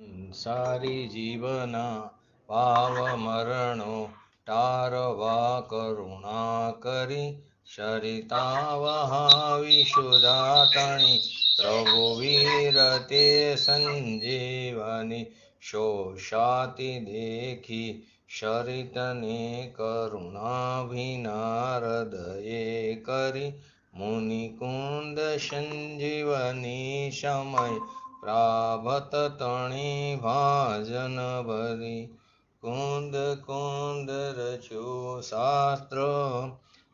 સારી જીવના ભાવ મરણો ટારવા કરુણા કરી સરિતા વહાવી સુદાતણી પ્રભુ વીર તે સંજીવની શોષાતી દેખી સરિતને કરુણા ભીના હૃદયે કરી મુનિકુંદ સંજીવની સમય પ્રાભત તણી ભાજન ભરી કુંદ કુંદ રચ્યું શાસ્ત્ર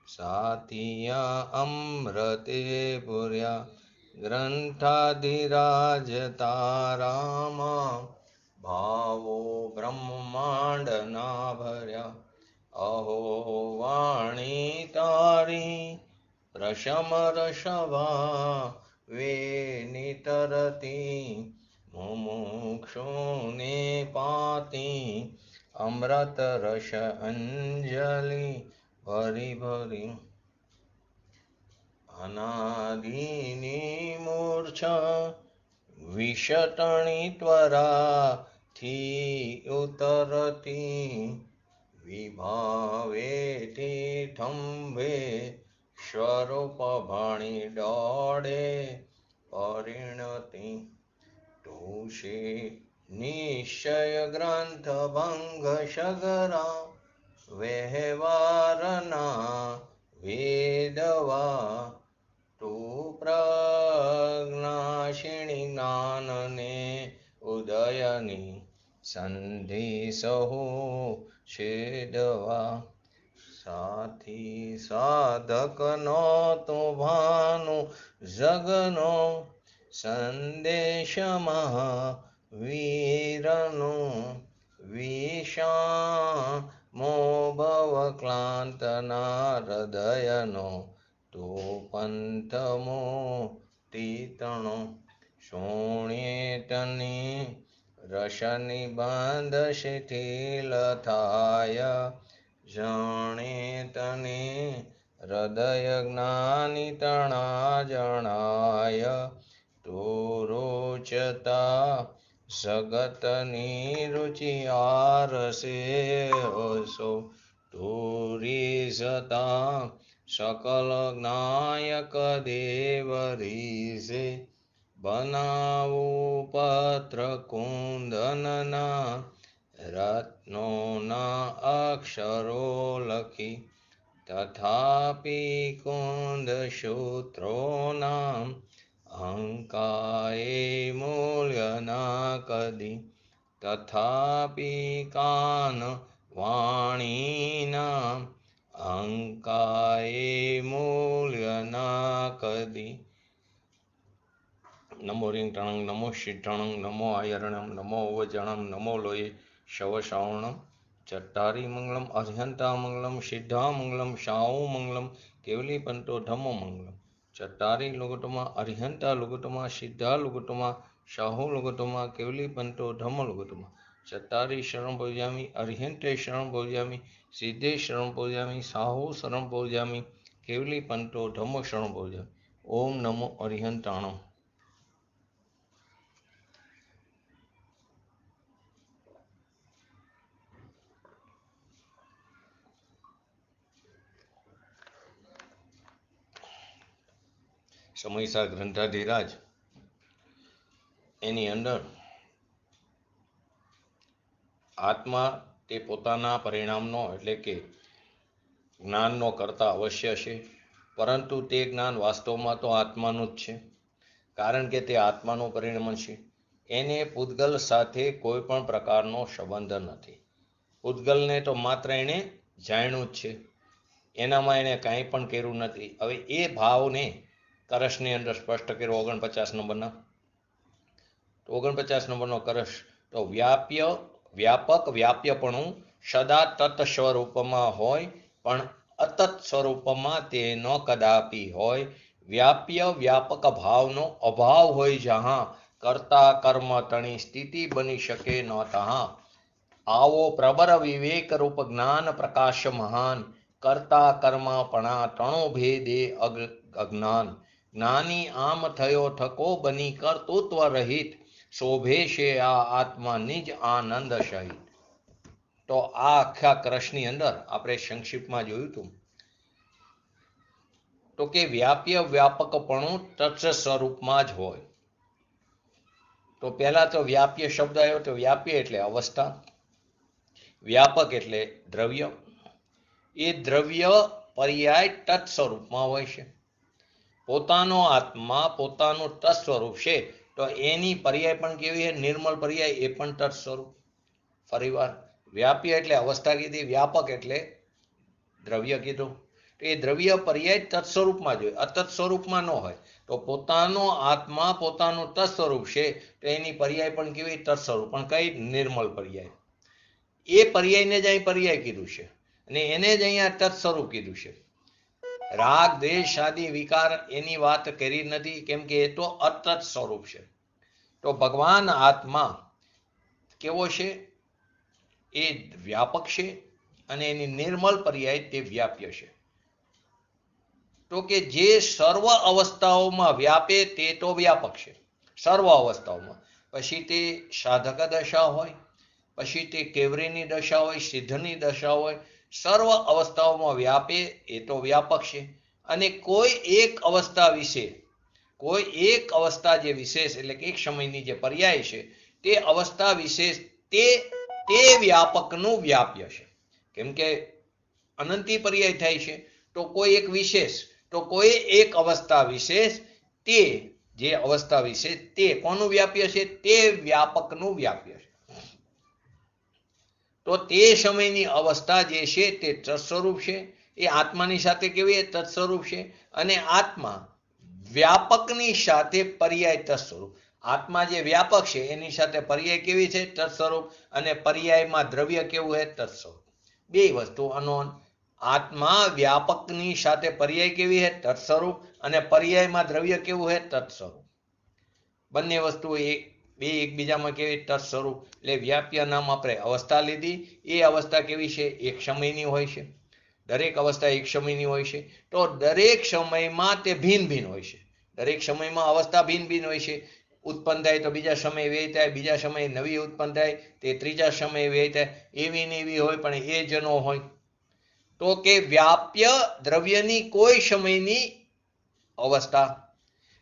સાતિયા અમૃતે પુર્યા ગ્રંથાધિરાજ તારામાં ભાવો બ્રહ્માંડના ભર્યા અહો વાણી તારી પ્રશમ રસભા વે નિતરતી મુમુક્ષુને પાતી અમૃત રસ અંજલિ ભરી ભરી અનાદિની મૂર્છા વિષટણી ત્વરાથી ઉતરતી વિભાવેથી થંભે સ્વરૂપ ભણી દોડે પરિણતિ તુષી નિશ્ચય ગ્રંથ ભંગ સગરા વ્યવહારના વેદવા તું પ્રજ્ઞાશિણી જ્ઞાનને ઉદયની સંધિ સહુ છેદવા સાથી સાધકનો તો ભાનું જગનો સંદેશ મહાવીરનું વિષામો ભવ ક્લાંતના હૃદયનો તો પંથમો તીતણો શોણ્યેતની રસની બંધ શિથિલ થાય જાણે તને હૃદય જ્ઞાની તણા જણાય તો રોચતા જગતની રુચિ આરસે હસો તુરી સતા સકલ જ્ઞાયક દેવ રીસે બનાવું પત્ર કુંદનના રત્નોના અક્ષરો લખી તથાપી કુંદ સૂત્રોના અંકાએ મૂલ્યના કદી તથાપી કાન વાણીના અંકાએ મૂલ્યના કદી નમો રિંગટણં નમો શિઠણં નમો આયર્ણં નમો વજણં નમો લોયે શવશ્રાવણં ચટ્ટારી મંગલમ અર્હંતા મંગલમ સિદ્ધા મંગલમ શાહુ મંગલમ કેવલી પંતો ધમ્મો મંગલમ ચટ્ટારી લુગટમાં અર્હંતા લુગટમાં સિદ્ધા લુગટમાં શાહુ લુગટમાં કેવલી પંતો ધમ્મ લુગટમાં ચટ્ટારી શરણ પૂજ્યામી અર્હંતે શરણ પૂજ્યામી સિદ્ધે શરણ પૂજ્યામી શાહુ શરણ પૂજ્યામી કેવલી પંતો ધમ્મો શરણ પૂજ્યામી ઓમ નમો અર્હંતાણમ. સમયસર ગ્રંથાધિરાજ એની અંદર આત્મા તે પોતાના પરિણામનો એટલે કે જ્ઞાનનો કરતા અવશ્ય છે, પરંતુ તે જ્ઞાન વાસ્તવમાં તો આત્માનું જ છે, કારણ કે તે આત્માનું પરિણામ છે. એને પૂતગલ સાથે કોઈ પણ પ્રકારનો સંબંધ નથી. પૂતગલને તો માત્ર એણે જાણ્યું જ છે, એનામાં એણે કાંઈ પણ કર્યું નથી. હવે એ ભાવને કરશની અંદર સ્પષ્ટ કર્યો 49 નંબરના. તો 49 નંબરનો કરશ તો વ્યાપક વ્યાપ્યપણું સદા તત્ સ્વરૂપમાં હોય પણ અતત સ્વરૂપમાં તે ન કદાપી હોય. વ્યાપ્ય વ્યાપક ભાવનો અભાવ હોય જહાં કર્તા કર્મ તણી સ્થિતિ બની શકે ન તહાં. આવો પ્રબર વિવેક રૂપ જ્ઞાન પ્રકાશ મહાન કર્તા કર્મપણા ત્રણો ભેદે અજ્ઞાન. જ્ઞાની આમ થયો થકો બની કર્તૃત્વ રહિત શોભે છે આ આત્મા નિજ આનંદ સહિત. તો આ આખા કૃષ્ણની અંદર આપણે સંક્ષિપ્તમાં જોયું હતું તો કે વ્યાપ્ય વ્યાપકપણું તત્વ સ્વરૂપમાં જ હોય. તો પહેલા તો વ્યાપ્ય શબ્દ આવ્યો, તો વ્યાપ્ય એટલે અવસ્થા, વ્યાપક એટલે દ્રવ્ય. એ દ્રવ્ય પર્યાય તત્ સ્વરૂપમાં હોય છે. પોતાનો આત્મા પોતાનું તત્ સ્વરૂપ છે, તો એની પર્યાય પણ કેવી છે? નિર્મળ પર્યાય, એ પણ તત્ સ્વરૂપ. ફરીવાર, વ્યાપ્ય એટલે અવસ્થા કીધી, વ્યાપક એટલે દ્રવ્ય કીધું. તો એ દ્રવ્ય પર્યાય તત્ સ્વરૂપમાં જ હોય, અતત સ્વરૂપમાં ન હોય. તો પોતાનો આત્મા પોતાનું તત્ સ્વરૂપ છે, તો એની પર્યાય પણ કેવી? તત્ સ્વરૂપ. પણ કઈ? નિર્મળ પર્યાય. એ પર્યાયને જ અહીં પર્યાય કીધું છે અને એને જ અહીંયા તત્ સ્વરૂપ કીધું છે. રાગ દ્વેષ આદિ વિકાર એની વાત કરી નથી, કેમ કે એ તો અતત સ્વરૂપ છે. તો ભગવાન આત્મા કેવો છે? એ વ્યાપક છે અને એની નિર્મળ પર્યાય તે વ્યાપ્ય છે. તો કે જે સર્વ અવસ્થાઓમાં વ્યાપે તે તો વ્યાપક છે, સર્વ અવસ્થાઓમાં. પછી તે સાધક દશા હોય, પછી તે કેવરીની દશા હોય, સિદ્ધની દશા હોય, સર્વ અવસ્થાઓમાં વ્યાપે એ તો વ્યાપક છે. અને કોઈ એક અવસ્થા વિશે, કોઈ એક અવસ્થા જે વિશેષ એટલે કે એક સમયની જે પર્યાય છે, તે અવસ્થા વિશેષ તે વ્યાપકનું વ્યાપ્ય છે. કેમ કે અનંતી પર્યાય થાય છે, તો કોઈ એક વિશેષ, તો કોઈ એક અવસ્થા વિશેષ તે જે અવસ્થા વિશેષ તે કોનું વ્યાપ્ય છે? તે વ્યાપકનું વ્યાપ્ય છે. તો તે સમયની અવસ્થા જે છે તે તત્સ્વરૂપ છે. એ આત્માની સાથે કેવી? તત્સ્વરૂપ છે. અને આત્મા વ્યાપકની સાથે પર્યાય તત્સ્વરૂપ. આત્મા જે વ્યાપક છે એની સાથે પર્યાય કેવી છે? તત્સ્વરૂપ. અને પર્યાયમાં દ્રવ્ય કેવું છે? તત્સ્વરૂપ. બે વસ્તુ અનોન. આત્મા વ્યાપકની સાથે પર્યાય કેવી છે? તત્સ્વરૂપ. અને પર્યાયમાં દ્રવ્ય કેવું છે? તત્સ્વરૂપ. બંને વસ્તુ બે એકબીજામાં કેવી? તત્સ્વરૂપ. એટલે વ્યાપ્ય નામ આપણે અવસ્થા લીધી. એ અવસ્થા કેવી છે? એક સમયની હોય છે. દરેક અવસ્થા એક સમયની હોય છે. તો દરેક સમયમાં તે ભિન્ન ભિન્ન હોય છે. દરેક સમયમાં અવસ્થા ભિન્ન ભિન્ન હોય છે. ઉત્પન્ન થાય તો બીજા સમયે વ્યય થાય, બીજા સમયે નવી ઉત્પન્ન થાય, તે ત્રીજા સમયે વ્યય થાય. એવી ને એવી હોય, પણ એ જ ન હોય. તો કે વ્યાપ્ય દ્રવ્યની કોઈ સમયની અવસ્થા.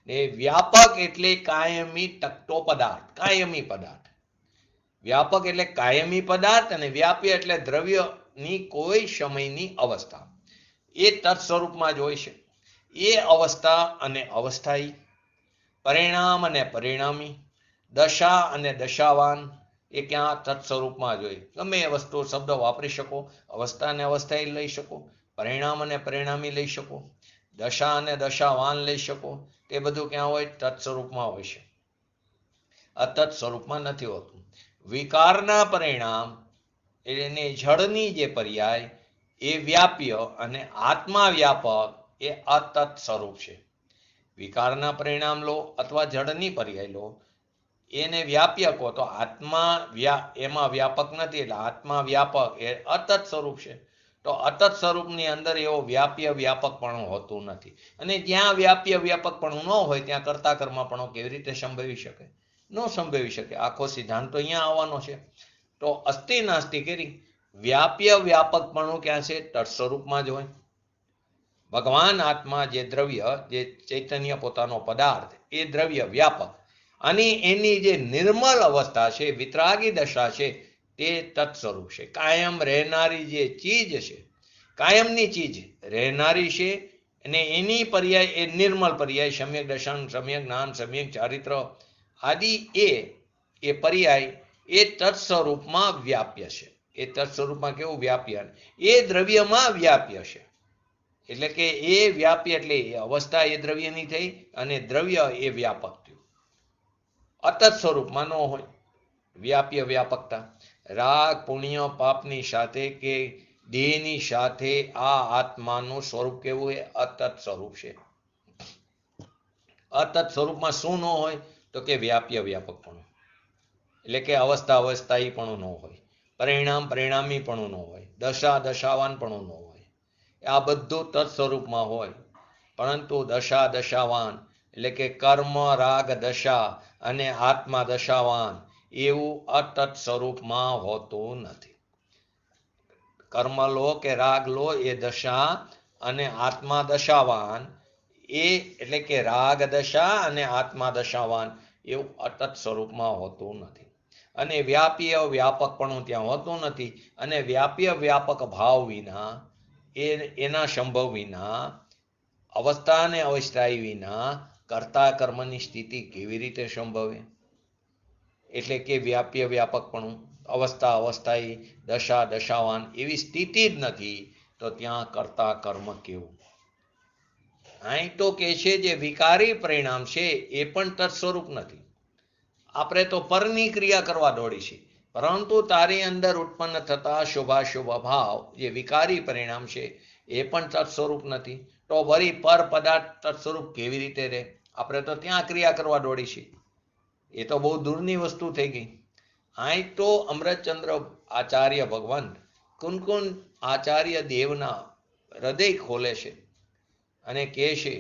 ને વ્યાપક એટલે કાયમી ટકતો પદાર્થ, કાયમી પદાર્થ. વ્યાપક એટલે કાયમી પદાર્થ અને વ્યાપ્ય એટલે દ્રવ્યની કોઈ સમયની અવસ્થા. એ તત્ સ્વરૂપમાં જ હોય છે. એ અવસ્થા અને અવસ્થાયી, પરિણામ અને પરિણામી, દશા અને દશાવાન, એ ક્યાં? તત્ સ્વરૂપમાં જ હોય. ગમે એ વસ્તુ શબ્દ વાપરી શકો. અવસ્થા અને અવસ્થાયી લઈ શકો, પરિણામ અને પરિણામી લઈ શકો, દશા અને દશાવાન લઈ શકો. તે બધું ક્યાં હોય? તત્ સ્વરૂપમાં હોય છે, અતત સ્વરૂપમાં નથી હોતું. વિકારના પરિણામ એને જળની જે પર્યાય એ વ્યાપ્ય અને આત્મા વ્યાપક એ અતત સ્વરૂપ છે. વિકારના પરિણામ લો અથવા જળની પર્યાય લો, એને વ્યાપ્ય કહો તો આત્મા એમાં વ્યાપક નથી, એટલે આત્મા વ્યાપક એ અતત સ્વરૂપ છે. તો અતત સ્વરૂપની અંદર એવો વ્યાપ્ય વ્યાપકપણું હોતું નથી. અને જ્યાં વ્યાપ્ય વ્યાપકપણું ન હોય ત્યાં કર્તા કર્મપણું કેવી રીતે સંભવી શકે? ન સંભવી શકે. આખો સિદ્ધાંત તો અહીંયા આવવાનો છે. તો અસ્થિ નાસ્તિ કરી વ્યાપ્ય વ્યાપકપણું ક્યાં છે? તત્ સ્વરૂપમાં જ હોય. ભગવાન આત્મા જે દ્રવ્ય, જે ચૈતન્ય પોતાનો પદાર્થ, એ દ્રવ્ય વ્યાપક. અને એની જે નિર્મળ અવસ્થા છે, વિતરાગી દશા છે, તે તત્ સ્વરૂપ છે. કાયમ રહેનારી જે ચીજ છે, કાયમની ચીજ રહેનારી છે, અને એની પર્યાય એ નિર્મળ પર્યાય, સમ્યક દર્શન, સમ્યક જ્ઞાન, સમ્યક ચારિત્ર આદિ એ પર્યાય એ તત્ સ્વરૂપમાં વ્યાપ્ય છે. એ તત્ સ્વરૂપમાં કેવું? વ્યાપ્ય. એ દ્રવ્યમાં વ્યાપ્ય છે. એટલે કે એ વ્યાપ્ય એટલે અવસ્થા એ દ્રવ્યની થઈ અને દ્રવ્ય એ વ્યાપક થયું. અતત સ્વરૂપમાં ન હોય વ્યાપ્ય વ્યાપકતા. રાગ પુણ્ય પાપની સાથે કે દેહની સાથે આ આત્માનું સ્વરૂપ કેવું છે? અતત સ્વરૂપ છે. અતત સ્વરૂપમાં શું ન હોય? તો કે વ્યાપ્ય વ્યાપકપણું, એટલે કે અવસ્થા અવસ્થાયીપણું ન હોય, પરિણામ પરિણામીપણું ન હોય, દશા દશાવાનપણું ન હોય. આ બધું તત્ સ્વરૂપમાં હોય. પરંતુ દશા દશાવાન એટલે કે કર્મ રાગ દશા અને આત્મા દશાવાન એવું અતત સ્વરૂપમાં હોતું નથી. કર્મ લો કે રાગ લો એ દશા અને આત્મા દશાવાન એ એટલે કે રાગ દશા અને આત્મા દશાવાન એવું અતત સ્વરૂપમાં હોતું નથી. અને વ્યાપીય વ્યાપકપણું ત્યાં હોતું નથી. અને વ્યાપીય વ્યાપક ભાવ વિના એના સંભવ વિના અવસ્થા અને અવસ્થાયી વિના કર્તા કર્મની સ્થિતિ કેવી રીતે સંભવે? એટલે કે વ્યાપ્ય વ્યાપકપણું, અવસ્થા અવસ્થાયી, દશા દશાવાન એવી સ્થિતિ જ નથી, તો ત્યાં કર્તા કર્મ કેવું? અહીં તો કે છે જે વિકારી પરિણામ છે એ પણ તત્સ્વરૂપ નથી. આપણે તો પરની ક્રિયા કરવા દોડી છે, પરંતુ તારી અંદર ઉત્પન્ન થતા શુભાશુભ ભાવ જે વિકારી પરિણામ છે એ પણ તત્સ્વરૂપ નથી. તો વળી પર પદાર્થ તત્સ્વરૂપ કેવી રીતે રહે? આપણે તો ત્યાં ક્રિયા કરવા દોડી છે. એ તો બહુ દૂરની વસ્તુ થઈ ગઈ. અહીં તો અમૃતચંદ્ર આચાર્ય ભગવાન કુનકુન આચાર્ય દેવના હૃદય ખોલે છે અને કહે છે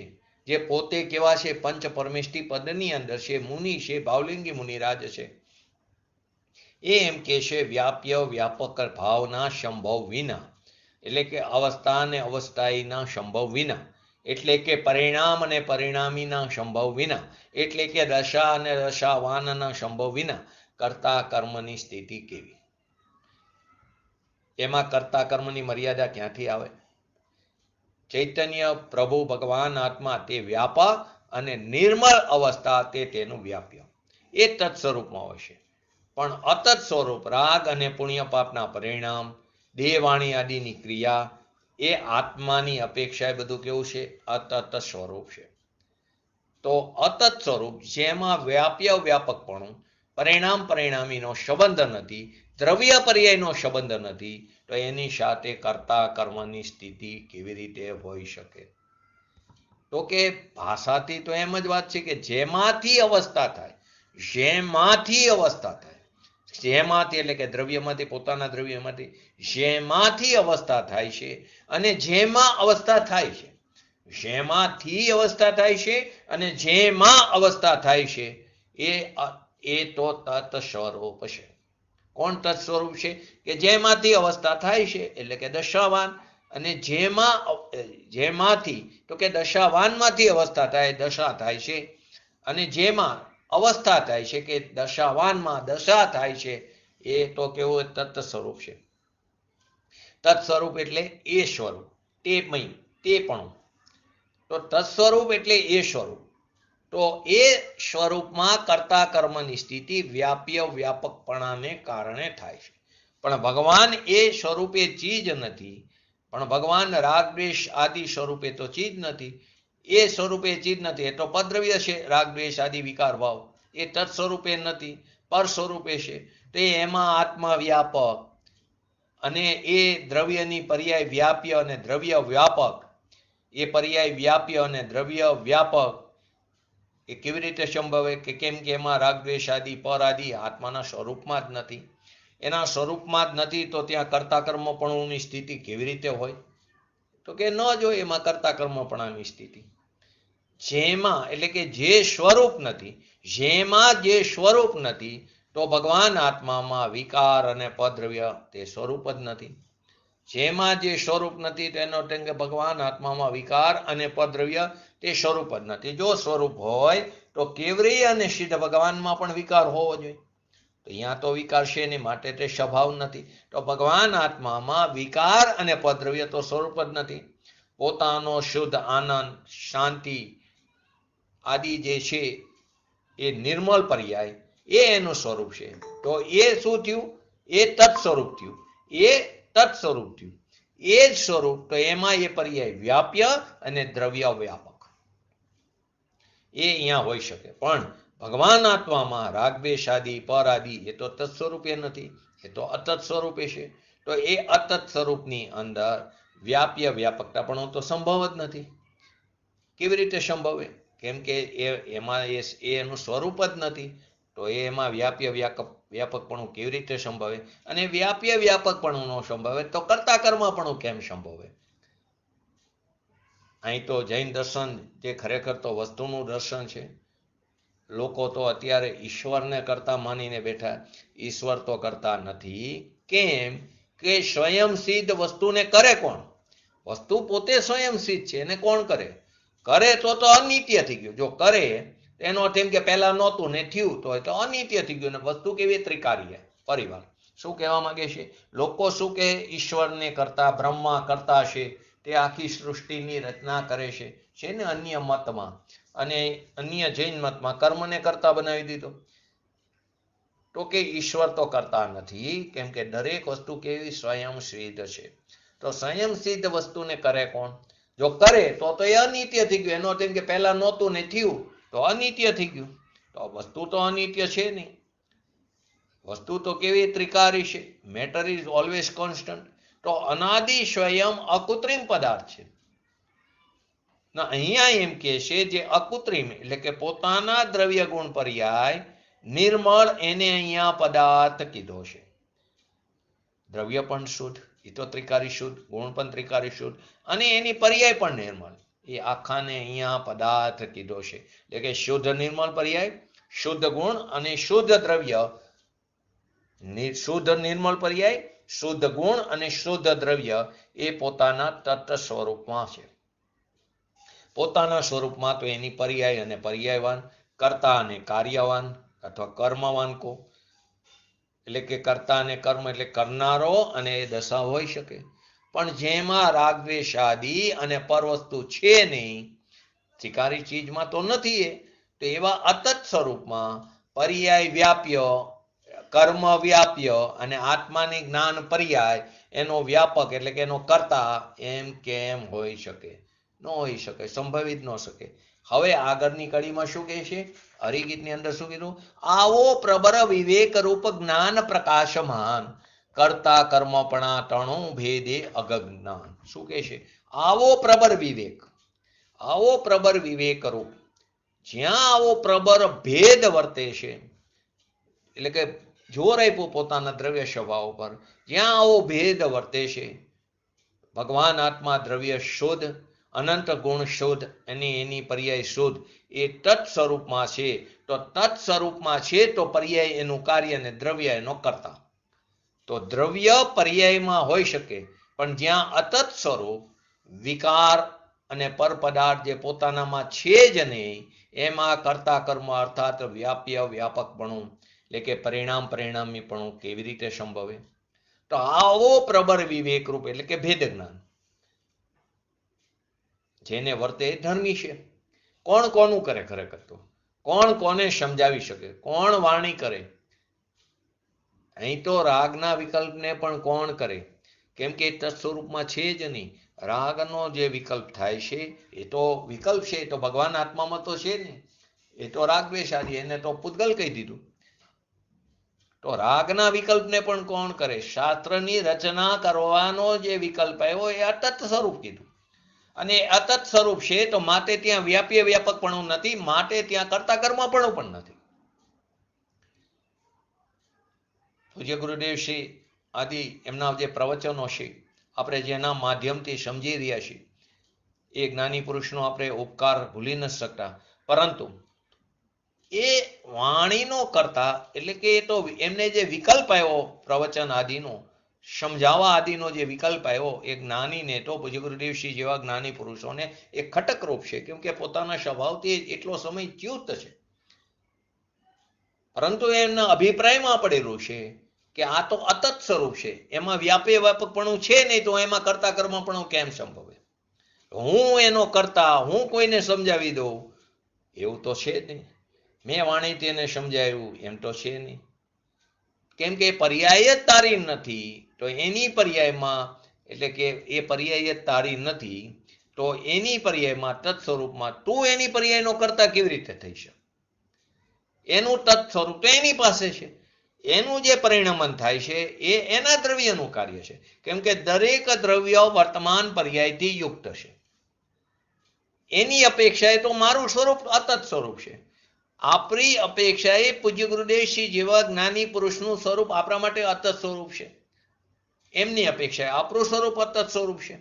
જે પોતે કેવા છે પંચ પરમેષ્ઠી પદની અંદર છે, મુનિ છે, ભાવલિંગી મુનિરાજ છે. એ એમ કે છે વ્યાપ્ય વ્યાપક ભાવના સંભવ વિના, એટલે કે અવસ્થા અને અવસ્થાયીના સંભવ વિના, એટલે કે પરિણામ અને પરિણામીના સંભવ વિના, એટલે કે દશા અને દશાવાનના સંભવ વિના કર્તા કર્મની સ્થિતિ કેવી? એમાં કર્તા કર્મની મર્યાદા ક્યાંથી આવે? ચૈતન્ય પ્રભુ ભગવાન આત્મા તે વ્યાપક અને નિર્મળ અવસ્થા તે તેનું વ્યાપ્ય એ તત્સ્વરૂપમાં હોય છે. પણ અતત સ્વરૂપ રાગ અને પુણ્ય પાપના પરિણામ, દેહ વાણી આદિની ક્રિયા એ આત્માની અપેક્ષાએ બધું કેવું છે? અતત સ્વરૂપ છે. તો અતત સ્વરૂપ જેમાં વ્યાપ્ય વ્યાપકપણું, પરિણામ પરિણામીનો સંબંધ નથી, દ્રવ્ય પર્યાયનો સંબંધ નથી, તો એની સાથે કર્તા કર્મની સ્થિતિ કેવી રીતે હોઈ શકે? તો કે ભાષાથી તો એમ જ વાત છે કે જેમાંથી અવસ્થા થાય, જેમાંથી અવસ્થા થાય, જેમાંથી એટલે કે દ્રવ્યમાંથી, પોતાના દ્રવ્યમાંથી જેમાંથી અવસ્થા થાય છે અને જેમાં અવસ્થા થાય છે, જેમાંથી અવસ્થા થાય છે અને જેમાં અવસ્થા થાય છે એ તો તત સ્વરૂપ છે. કોણ તત સ્વરૂપ છે? કે જેમાંથી અવસ્થા થાય છે એટલે કે દશાવાન, અને જેમાંથી તો કે દશાવાનમાંથી અવસ્થા થાય, દશા થાય છે, અને જેમાં અવસ્થા થાય છે કે દશાવાનમાં દશા થાય છે એ તો કેવું તત્ સ્વરૂપ છે. તત્ સ્વરૂપ એટલે એ સ્વરૂપ, તેમય, તે પણ. તો તત્સ્વરૂપ એટલે એ સ્વરૂપ. તો એ સ્વરૂપમાં કર્તા કર્મની સ્થિતિ વ્યાપ્ય વ્યાપકપણાને કારણે થાય છે. પણ ભગવાન એ સ્વરૂપે ચીજ નથી. પણ ભગવાન રાગ દ્વેષ આદિ સ્વરૂપે તો ચીજ નથી. એ સ્વરૂપે ચીજ નથી, એ તો પદ્રવ્ય છે. રાગ દ્વેષ આદિ વિકાર ભાવ એ તત્સ્વરૂપે નથી, પર સ્વરૂપે છે. તો એમાં આત્મા વ્યાપક અને એ દ્રવ્યની પર્યાય વ્યાપ્ય અને દ્રવ્ય વ્યાપક, એ પર્યાય વ્યાપ્ય અને દ્રવ્ય વ્યાપક એ કેવી રીતે સંભવે? કે કેમ કે એમાં રાગ દ્વેષ આદિ પર આદિ આત્માના સ્વરૂપમાં જ નથી. એના સ્વરૂપમાં જ નથી તો ત્યાં કર્તા કર્મપણુની સ્થિતિ કેવી રીતે હોય? તો કે ન જ હોય એમાં કર્તા કર્મપણાની સ્થિતિ. જેમાં એટલે કે જે સ્વરૂપ નથી, જેમાં જે સ્વરૂપ નથી, તો ભગવાન આત્મામાં વિકાર અને પદ્રવ્ય તે સ્વરૂપ જ નથી. જેમાં જે સ્વરૂપ નથી તેનો કે ભગવાન આત્મામાં વિકાર અને પદ્રવ્ય તે સ્વરૂપ જ નથી. જો સ્વરૂપ હોય તો કેવરી અને સિદ્ધ ભગવાનમાં પણ વિકાર હોવો જોઈએ. તો અહીંયા તો વિકાર છે નહીં, માટે તે સ્વભાવ નથી. તો ભગવાન આત્મામાં વિકાર અને પદ્રવ્ય તો સ્વરૂપ જ નથી. પોતાનો શુદ્ધ આનંદ, શાંતિ આદિ જે છે એ નિર્મળ પર્યાય એ એનું સ્વરૂપ છે. તો એ શું થયું? એ તત્સ્વરૂપ થયું. એ તત્સ્વરૂપ થયું. એ જ સ્વરૂપ, તો એમાં એ પર્યાય વ્યાપ્ય અને દ્રવ્ય વ્યાપક એ અહીંયા હોઈ શકે. પણ ભગવાન આત્મામાં રાગ દ્વેષ આદિ પર આદિ એ તો તત્સ્વરૂપે નથી, એ તો અતત સ્વરૂપે છે. તો એ અતત સ્વરૂપની અંદર વ્યાપ્ય વ્યાપકતા તો સંભવ જ નથી. કેવી રીતે સંભવે? કેમ કે એમાં એનું સ્વરૂપ જ નથી. તો એમાં વ્યાપ્ય વ્યાપકપણું કેવી રીતે સંભવે? અને વ્યાપ્ય વ્યાપકપણું ન સંભવે તો કર્તા કર્મપણું કેમ સંભવે? અહીં તો જૈન દર્શન જે ખરેખર તો વસ્તુનું દર્શન છે. લોકો તો અત્યારે ઈશ્વરને કરતા માનીને બેઠા, ઈશ્વર તો કરતા નથી. કેમ કે સ્વયં સિદ્ધ વસ્તુને કરે કોણ? વસ્તુ પોતે સ્વયં સિદ્ધ છે, એને કોણ કરે? કરે તો અનિત્ય થઈ ગયું. જો કરે એનો અર્થ એમ કે પહેલા નહોતું ને થયું તો અનિત્ય થઈ ગયું. ને વસ્તુ કેવી? ત્રિકાર્ય પરિવાર. શું કહેવા માંગે છે? લોકો શું કે ઈશ્વરને કરતા, બ્રહ્મા કરતા છે, તે આખી સૃષ્ટિની રચના કરે છે ને અન્ય મતમાં, અને અન્ય જૈન મતમાં કર્મને કરતા બનાવી દીધો. તો કે ઈશ્વર તો કરતા નથી, કેમ કે દરેક વસ્તુ કેવી? સ્વયં સિદ્ધ છે. તો સ્વયં સિદ્ધ વસ્તુને કરે કોણ? જો કરે તો એ અનિત્ય થઈ ગયું. એનો અર્થ એમ કે પહેલા નહોતું ને થયું તો અનિત્ય થઈ ગયું. તો વસ્તુ તો અનિત્ય છે નહીં. વસ્તુ તો કેવી? ત્રિકારી છે. Matter is always constant. તો અનાદિ સ્વયં અકૃત્રિમ પદાર્થ છે. ના અહીંયા એમ કે છે જે અકૃત્રિમ એટલે કે પોતાના દ્રવ્ય ગુણ પર્યાય નિર્મળ, એને અહીંયા પદાર્થ કીધો છે. દ્રવ્ય પણ શુદ્ધ, એ તો ત્રિકારી શુદ્ધ, ગુણ પણ ત્રિકારી શુદ્ધ, અને એની પર્યાય પણ નિર્મળ. એ આખાને અહીંયા પદાર્થ કીધો છે. એટલે કે શુદ્ધ નિર્મળ પર્યાય, શુદ્ધ ગુણ અને શુદ્ધ દ્રવ્ય. શુદ્ધ નિર્મળ પર્યાય, શુદ્ધ ગુણ અને શુદ્ધ દ્રવ્ય એ પોતાના તત્વ સ્વરૂપમાં છે. પોતાના સ્વરૂપમાં તો એની પર્યાય અને પર્યાયવાન, કર્તા અને કાર્યવાન અથવા કર્મવાન કો. એટલે કે કર્તા અને કર્મ એટલે કરનારો અને એ દશા હોઈ શકે. પણ જેમાં રાગ દ્વેષ આદિ અને પરવસ્તુ છે નહીં, ત્રિકારી ચીજમાં તો નથી એ, તો એવા અતત સ્વરૂપમાં પર્યાય વ્યાપ્ય, કર્મ વ્યાપ્ય અને આત્માની જ્ઞાન પર્યાય એનો વ્યાપક એટલે કે એનો કર્તા એમ કેમ હોઈ શકે? ન હોઈ શકે, સંભવિત ન શકે. હવે આગળની કડીમાં શું કહે છે? હરિગીતની અંદર શું કીધું? આવો પ્રબર વિવેક રૂપ જ્ઞાન પ્રકાશમાન, કર્તા કર્મપણા તણું ભેદે અગજ્ઞાન. શું કહે છે? આવો પ્રબર વિવેક, આવો પ્રબર વિવેક રૂપ, જ્યાં આવો પ્રબર ભેદ વર્તે છે, એટલે કે જોર આપ્યું પોતાના દ્રવ્ય સ્વભાવ પર, જ્યાં આવો ભેદ વર્તે છે, ભગવાન આત્મા દ્રવ્ય શુદ્ધ, અનંત ગુણ શુદ્ધ અને એની પર્યાય શુદ્ધ, એ તત્ સ્વરૂપમાં છે. તો તત્ સ્વરૂપમાં છે તો પર્યાય એનું કાર્ય અને દ્રવ્ય એનો કરતા. તો દ્રવ્ય પર્યાયમાં હોઈ શકે, પણ જ્યાં અતત સ્વરૂપ વિકાર અને પર પદાર્થ જે પોતાનામાં છે જ નહીં, એમાં કર્તા કર્મ અર્થાત વ્યાપ્ય વ્યાપકપણું એટલે કે પરિણામ પરિણામીપણું કેવી રીતે સંભવે? તો આવો પ્રબર વિવેક રૂપ એટલે કે ભેદ જ્ઞાન જેને વર્તે ધર્મી છે. કોણ કોનું કરે? ખરેખર તો કોણ કોને સમજાવી શકે? કોણ વાણી કરે? અહીં તો રાગના વિકલ્પને પણ કોણ કરે? કેમ કે તત્સ્વરૂપમાં છે જ નહીં. રાગનો જે વિકલ્પ થાય છે એ તો વિકલ્પ છે, એ તો ભગવાન આત્મામાં તો છે ને. એ તો રાગ દ્વેષ આદિ, એને તો પૂતગલ કહી દીધું. તો રાગના વિકલ્પને પણ કોણ કરે? શાસ્ત્રની રચના કરવાનો જે વિકલ્પ આવ્યો એ અતત સ્વરૂપ કીધું. અને અતત સ્વરૂપ છે તો માટે ત્યાં વ્યાપ્ય વ્યાપકપણું નથી, માટે ત્યાં કર્તા કર્મપણું પણ નથી. પૂજ્ય ગુરુદેવ શ્રી આદિ એમના જે પ્રવચનો છે, આપણે જેના માધ્યમથી સમજી રહ્યા છીએ, એ જ્ઞાની પુરુષનો આપણે ઉપકાર ભૂલી ન શકતા. પરંતુ એ વાણીનો કરતા એટલે કે એ તો એમને જે વિકલ્પ આવ્યો પ્રવચન આદિનો, સમજાવવા આદિનો જે વિકલ્પ આવ્યો, એ જ્ઞાનીને તો પૂજ્ય ગુરુદેવશ્રી જેવા જ્ઞાની પુરુષોને એ ખટકરૂપ છે. કેમ કે પોતાના સ્વભાવથી એટલો સમય ચ્યુત છે, પરંતુ એમના અભિપ્રાયમાં પડેલું છે કે આ તો અતત સ્વરૂપ છે, એમાં વ્યાપે વ્યાપકપણું છે નહીં, તો એમાં કરતા કર્મપણું કેમ સંભવે? હું એનો કરતા, હું કોઈને સમજાવી દઉં એવું તો છે જ નહીં. મેં વાણીથી એને સમજાવ્યું એમ તો છે નહીં. કેમ કે પર્યાય જ તારી નથી, તો એની પર્યાયમાં એટલે કે એ પર્યાય જ તારી નથી, તો એની પર્યાયમાં તત્ સ્વરૂપમાં તું એની પર્યાયનો કરતા કેવી રીતે થઈ શકે? એનું તત્ સ્વરૂપ તો એની પાસે છે. એનું જે પરિણમન થાય છે એ એના દ્રવ્યનું કાર્ય છે. કેમ કે દરેક દ્રવ્ય વર્તમાન પર્યાયથી યુક્ત છે. એની અપેક્ષાએ તો મારું સ્વરૂપ અતત સ્વરૂપ છે. આપણી અપેક્ષાએ પૂજ્ય ગુરુદેવશ્રી જેવા જ્ઞાની પુરુષનું સ્વરૂપ આપણા માટે અતત સ્વરૂપ છે. એમની અપેક્ષાએ આપણું સ્વરૂપ અતત સ્વરૂપ છે.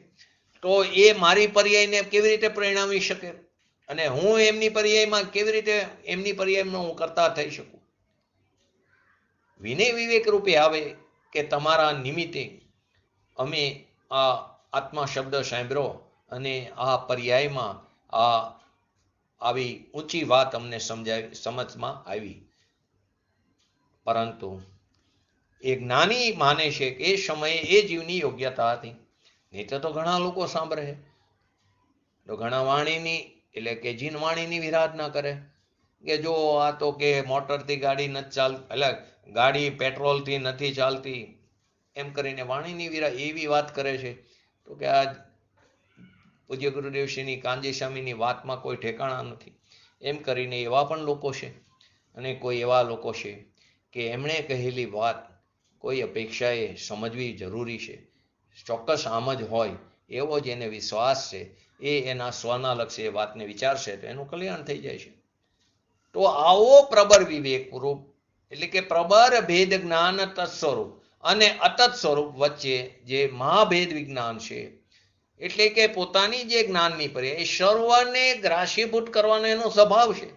તો એ મારી પર્યાયને કેવી રીતે પરિણામી શકે? અને હું એમની પર્યાયમાં કેવી રીતે એમની પર્યાયમાં હું કરતા થઈ શકું? વિનય વિવેક રૂપે આવે કે તમારા નિમિત્તે અમે આ આત્મા શબ્દ સાંભળ્યો અને આ પર્યાયમાં આ આવી ઊંચી વાત અમને સમજમાં આવી. પરંતુ એ જ્ઞાની માને છે કે એ સમયે એ જીવની યોગ્યતા હતી. નહીં તો ઘણા લોકો સાંભળે તો ઘણા વાણીની એટલે કે જીન વાણીની વિરાધના કરે કે જો આ તો કે મોટરથી ગાડી નથી ચાલતી, એટલે ગાડી પેટ્રોલથી નથી ચાલતી, એમ કરીને વાણીની એવી વાત કરે છે. તો કે આ પૂજ્ય ગુરુદેવશ્રીની કાનજી સ્વામીની વાતમાં કોઈ ઠેકાણા નથી. એમ કરીને એવા પણ લોકો છે. અને કોઈ એવા લોકો છે કે એમણે કહેલી વાત કોઈ અપેક્ષાએ સમજવી જરૂરી છે. ચોક્કસ આમ જ હોય એવો જ એને વિશ્વાસ છે. એ એના સ્વના લક્ષ્ય એ વાતને વિચારશે તો એનું કલ્યાણ થઈ જાય છે. તો આવો પ્રબર વિવેક રૂપ એટલે કે પ્રબર ભેદ જ્ઞાન તત્સ્વરૂપ અને અતત સ્વરૂપ વચ્ચે જે મહાભેદ વિજ્ઞાન છે, એટલે કે પોતાની જે જ્ઞાનની પર્યાય એ સર્વને ગ્રાસીભૂત કરવાનો એનો સ્વભાવ છે.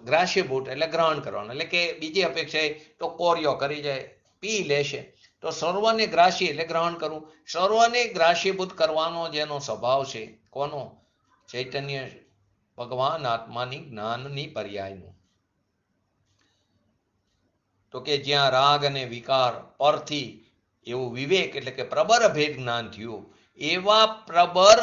ગ્રાસીભૂત એટલે ગ્રહણ કરવાનો, એટલે કે બીજી અપેક્ષાએ તો કોર્યો કરી જાય, પી લેશે. તો સર્વને ગ્રાસી એટલે ગ્રહણ કરવું. સર્વને ગ્રાસીભૂત કરવાનો જેનો સ્વભાવ છે, કોનો? ચૈતન્ય ભગવાન આત્માની જ્ઞાનની પર્યાયનું. તો કે જ્યાં રાગ અને વિકાર પરથી એવું વિવેક એટલે કે પ્રબર ભેદ જ્ઞાન થયું, એવા પ્રબર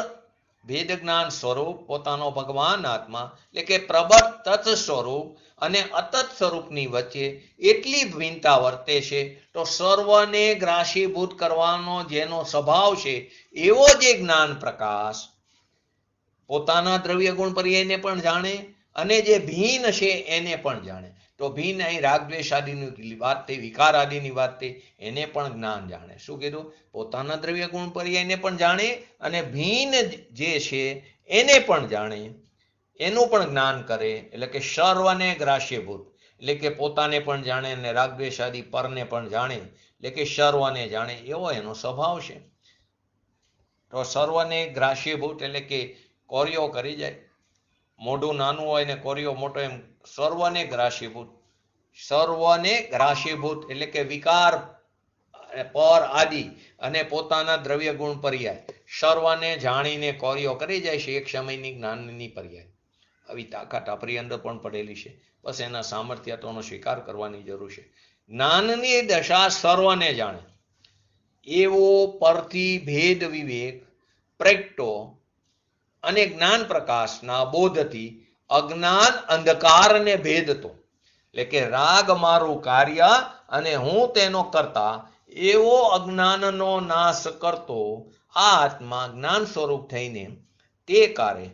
ભેદ જ્ઞાન સ્વરૂપ પોતાનો ભગવાન આત્મા એટલે કે પ્રબર તત્ સ્વરૂપ અને અતત સ્વરૂપની વચ્ચે એટલી ભિન્નતા વર્તે છે. તો સર્વને ગ્રાસીભૂત કરવાનો જેનો સ્વભાવ છે એવો જે જ્ઞાન પ્રકાશ પોતાના દ્રવ્ય ગુણ પર્યાયને પણ જાણે અને જે ભીન છે એને પણ જાણે. તો ભીન અહીં રાગ દ્વેષ આદિની વાત થઈ, વિકાર આદિની વાત થઈ, એને પણ જ્ઞાન જાણે. શું કીધું? પોતાના દ્રવ્ય ગુણ પર્યાયને પણ જાણે અને ભીન જે છે એને પણ જાણે, એનું પણ જ્ઞાન કરે. એટલે કે સર્વને ગ્રાસ્યભૂત એટલે કે પોતાને પણ જાણે અને રાગ દ્વેષ આદિ પરને પણ જાણે, એટલે કે સર્વને જાણે એવો એનો સ્વભાવ છે. તો સર્વને ગ્રાસ્યભૂત એટલે કે કોર્યો કરી જાય. મોઢું નાનું હોય ને કોર્યો મોટો, એમ સર્વને ગ્રાસીભૂત. સર્વને ગ્રાસીભૂત એટલે કે વિકાર પર આદિ અને પોતાના દ્રવ્ય ગુણ પર્યાય સર્વને જાણીને કોર્યો કરી જાય છે. એક સમયની જ્ઞાનની પર્યાય આવી તાકાત આપણી અંદર પણ પડેલી છે. બસ એના સામર્થ્યતોનો સ્વીકાર કરવાની જરૂર છે. જ્ઞાનની દશા સર્વને જાણે એવો પરથી ભેદ વિવેક પ્રગટો અને જ્ઞાન પ્રકાશના બોધથી અજ્ઞાન અંધકારને ભેદતો, એટલે કે રાગ મારું કાર્ય અને હું તેનો કરતા એવો અજ્ઞાનનો નાશ કરતો આ આત્મા જ્ઞાન સ્વરૂપ થઈને તે કારે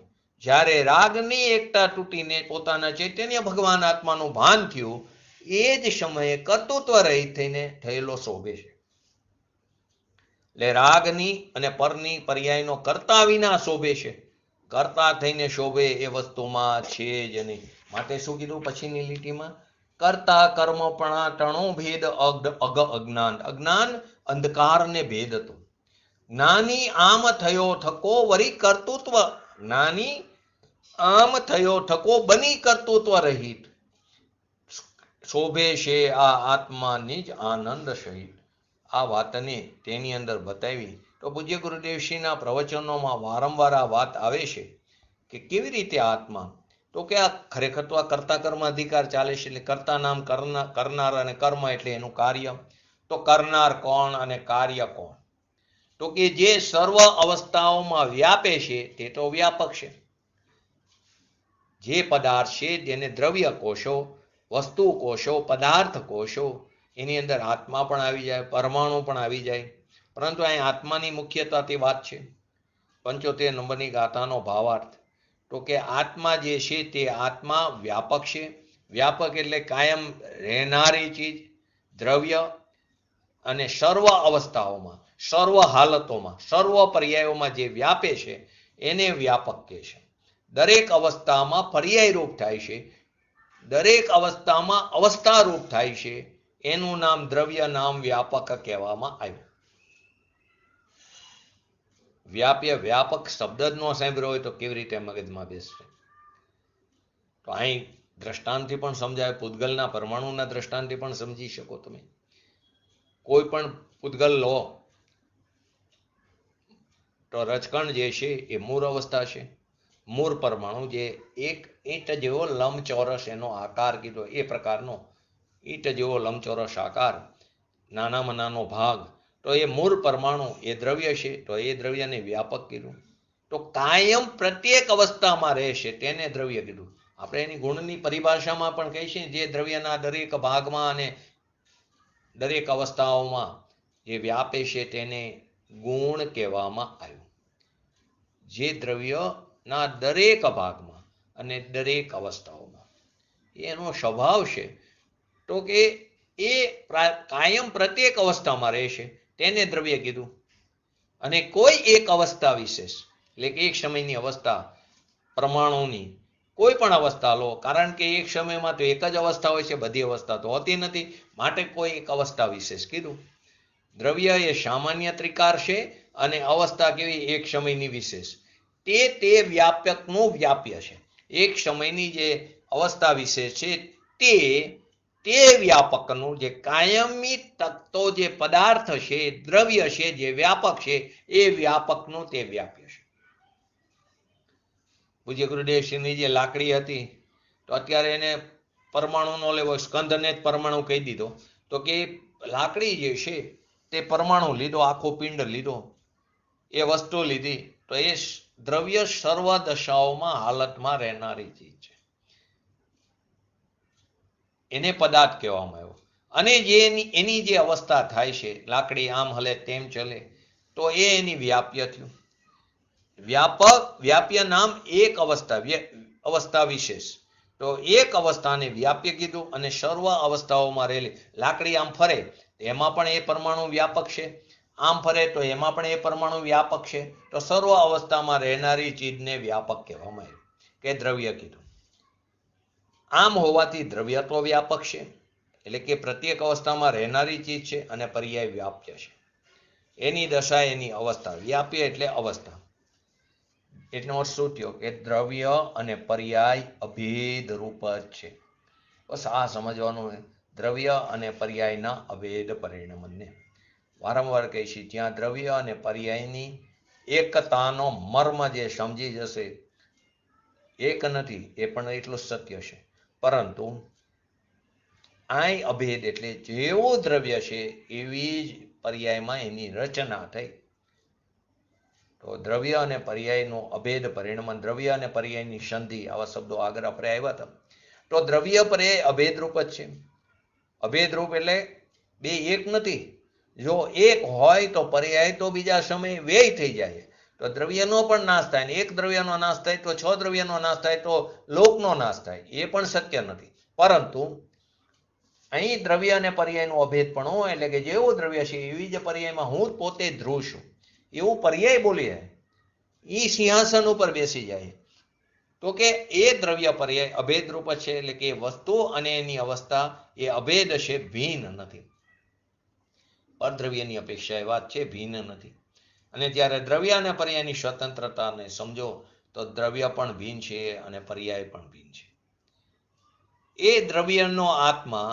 જ્યારે રાગની એકતા તૂટીને પોતાના ચૈતન્ય ભગવાન આત્માનું ભાન થયું, એ જ સમયે કર્તૃત્વ રહિત થઈને થયેલો શોભે છે. એટલે રાગની અને પરની પર્યાયનો કરતા વિના શોભે છે. કરતા થઈને શોભે એ વસ્તુમાં છે જ નહીં. માટે શું કીધું પછીની લીટીમાં? કરતા કર્મપણા ટણો ભેદ અજ્ઞાન. અજ્ઞાન અંધકારને ભેદ હતો. જ્ઞાની આમ થયો થકો વરી કર્તૃત્વ, જ્ઞાની આમ થયો થકો બની કર્તૃત્વ રહિત શોભે છે આ આત્માની જ આનંદ સહિત. આ વાતને તેની અંદર બતાવી. તો પૂજ્ય ગુરુદેવશ્રીના પ્રવચનોમાં વારંવાર આ વાત આવે છે કે કેવી રીતે આત્મા, તો કે આ ખરેખર તો આ કર્તા કર્મ અધિકાર ચાલે છે. એટલે કર્તા નામ કરનાર અને કર્મ એટલે એનું કાર્ય. તો કરનાર કોણ અને કાર્ય કોણ? તો કે જે સર્વ અવસ્થાઓમાં વ્યાપે છે તે તો વ્યાપક છે. જે પદાર્થ છે જેને દ્રવ્ય કોષો, વસ્તુ કોષો, પદાર્થ કોષો, એની અંદર આત્મા પણ આવી જાય, પરમાણુ પણ આવી જાય. પરંતુ અહીં આત્માની મુખ્યતાથી વાત છે. 75 નંબરની ગાથાનો ભાવાર્થ. તો કે આત્મા જે છે તે આત્મા વ્યાપક છે. વ્યાપક એટલે કાયમ રહેનારી ચીજ, દ્રવ્ય અને સર્વ અવસ્થાઓમાં, સર્વ હાલતોમાં, સર્વ પર્યાયોમાં જે વ્યાપે છે એને વ્યાપક કહે છે. દરેક અવસ્થામાં પર્યાય રૂપ થાય છે, દરેક અવસ્થામાં અવસ્થા રૂપ થાય છે. એનું નામ દ્રવ્ય નામ વ્યાપક કહેવામાં આવ્યું. વ્યાપ્ય વ્યાપક શબ્દ જ ન સાંભળ્યો હોય તો કેવી રીતે મગજમાં બેસશે? તો અહીં દ્રષ્ટાંતથી પણ સમજાય, પૂતગલના પરમાણુના દ્રષ્ટાંતથી પણ સમજી શકો તમે. કોઈ પણ પૂતગલ લો તો રજકણ જે છે એ મૂળ અવસ્થા છે. મૂળ પરમાણુ જે એક ઈંટ જેવો લંબચોરસ એનો આકાર કીધો, એ પ્રકારનો ઈંટ જેવો લંબચોરસ આકાર, નાનામાં નાનો ભાગ, તો એ મૂળ પરમાણુ એ દ્રવ્ય છે. તો એ દ્રવ્યને વ્યાપક કીધું. તો કાયમ પ્રત્યેક અવસ્થામાં રહેશે તેને દ્રવ્ય કીધું. આપણે એની ગુણની પરિભાષામાં પણ કહીએ છીએ, જે દ્રવ્યના દરેક ભાગમાં અને દરેક અવસ્થાઓમાં જે વ્યાપે છે તેને ગુણ કહેવામાં આવ્યું. જે દ્રવ્યના દરેક ભાગમાં અને દરેક અવસ્થાઓમાં એનો સ્વભાવ છે, તો કે એ કાયમ પ્રત્યેક અવસ્થામાં રહેશે તેને દ્રવ્ય કીધું. અને કોઈ એક અવસ્થા વિશેષ, એટલે કે એક સમયની અવસ્થા, પરમાણુની કોઈ પણ અવસ્થા લો, કારણ કે એક સમયમાં તો એક જ અવસ્થા હોય છે, બધી અવસ્થા તો હોતી નથી, માટે કોઈ એક અવસ્થા વિશેષ કીધું. દ્રવ્ય એ સામાન્ય ત્રિકાર છે અને અવસ્થા કેવી, એક સમયની વિશેષ. તે વ્યાપકનું વ્યાપ્ય છે. એક સમયની જે અવસ્થા વિશેષ છે તે વ્યાપકનું, જે કાયમી તત્વો જે પદાર્થ છે, દ્રવ્ય છે, જે વ્યાપક છે, એ વ્યાપકનું તે વ્યાપ્ય છે. પૂજ્ય ગુરુદેવશ્રીની જે લાકડી હતી, તો અત્યારે એને પરમાણુનો લેવો, સ્કંધને જ પરમાણુ કહી દીધો, તો કે લાકડી જે છે તે પરમાણુ લીધો, આખો પિંડ લીધો, એ વસ્તુ લીધી, તો એ દ્રવ્ય સર્વ દશાઓમાં હાલતમાં રહેનારી ચીજ છે, એને પદાર્થ કહેવામાં આવ્યો. અને જે એની જે અવસ્થા થાય છે, લાકડી આમ હલે તેમ ચલે, તો એ એની વ્યાપ્ય થયું. વ્યાપ્ય નામ એક અવસ્થા વિશેષ. તો એક અવસ્થાને વ્યાપ્ય કીધું. અને સર્વ અવસ્થાઓમાં રહેલી લાકડી આમ ફરે, એમાં પણ એ પરમાણુ વ્યાપક છે, આમ ફરે તો એમાં પણ એ પરમાણુ વ્યાપક છે. તો સર્વ અવસ્થામાં રહેનારી ચીજને વ્યાપક કહેવામાં આવ્યું, કે દ્રવ્ય કીધું. આમ હોવાથી દ્રવ્ય તો વ્યાપક છે, એટલે કે પ્રત્યેક અવસ્થામાં રહેનારી ચીજ છે, અને પર્યાય વ્યાપ્ય છે. એની દશા, એની અવસ્થા, વ્યાપ્ય એટલે અવસ્થા. એટલો અર્થ શું થયો, કે દ્રવ્ય અને પર્યાય અભેદ રૂપ જ છે. બસ આ સમજવાનું, દ્રવ્ય અને પર્યાયના અભેદ પરિણમને વારંવાર કહીશું. જ્યાં દ્રવ્ય અને પર્યાયની એકતાનો મર્મ જે સમજી જશે, એક નથી એ પણ એટલું સત્ય છે, પરંતુ આય અભેદ એટલે જેવું દ્રવ્ય છે એવી જ પર્યાયમાં એની રચના થઈ. તો દ્રવ્ય અને પર્યાયનું અભેદ પરિણમન, દ્રવ્ય અને પર્યાયની સંધિ, આવા શબ્દો આગળ આપણે આવ્યા હતા. તો દ્રવ્ય પર્યાય અભેદરૂપ જ છે. અભેદરૂપ એટલે બે એક નથી. જો એક હોય તો પર્યાય તો બીજા સમયે વ્યય થઈ જાય. તો દ્રવ્યનો પણ નાશ થાય, ને એક દ્રવ્યનો નાશ થાય તો છ દ્રવ્યનો નાશ થાય, તો લોકનો નાશ થાય, એ પણ શક્ય નથી. પરંતુ અહીં દ્રવ્ય અને પર્યાયનું અભેદપણું, એટલે કે જેવું દ્રવ્ય છે એવી જ પર્યાયમાં હું પોતે ધ્રુવ છું, એવું પર્યાય બોલીએ, એ સિંહાસન ઉપર બેસી જાય. તો કે એ દ્રવ્ય પર્યાય અભેદ રૂપ છે, એટલે કે વસ્તુ અને એની અવસ્થા એ અભેદ છે, ભિન્ન નથી. પરદ્રવ્યની અપેક્ષા એ વાત છે, ભિન્ન નથી. અને જ્યારે દ્રવ્ય અને પર્યાયની સ્વતંત્રતાને સમજો, તો દ્રવ્ય પણ ભિન્ન છે અને પર્યાય પણ ભિન્ન છે. એ દ્રવ્યનો આત્મા,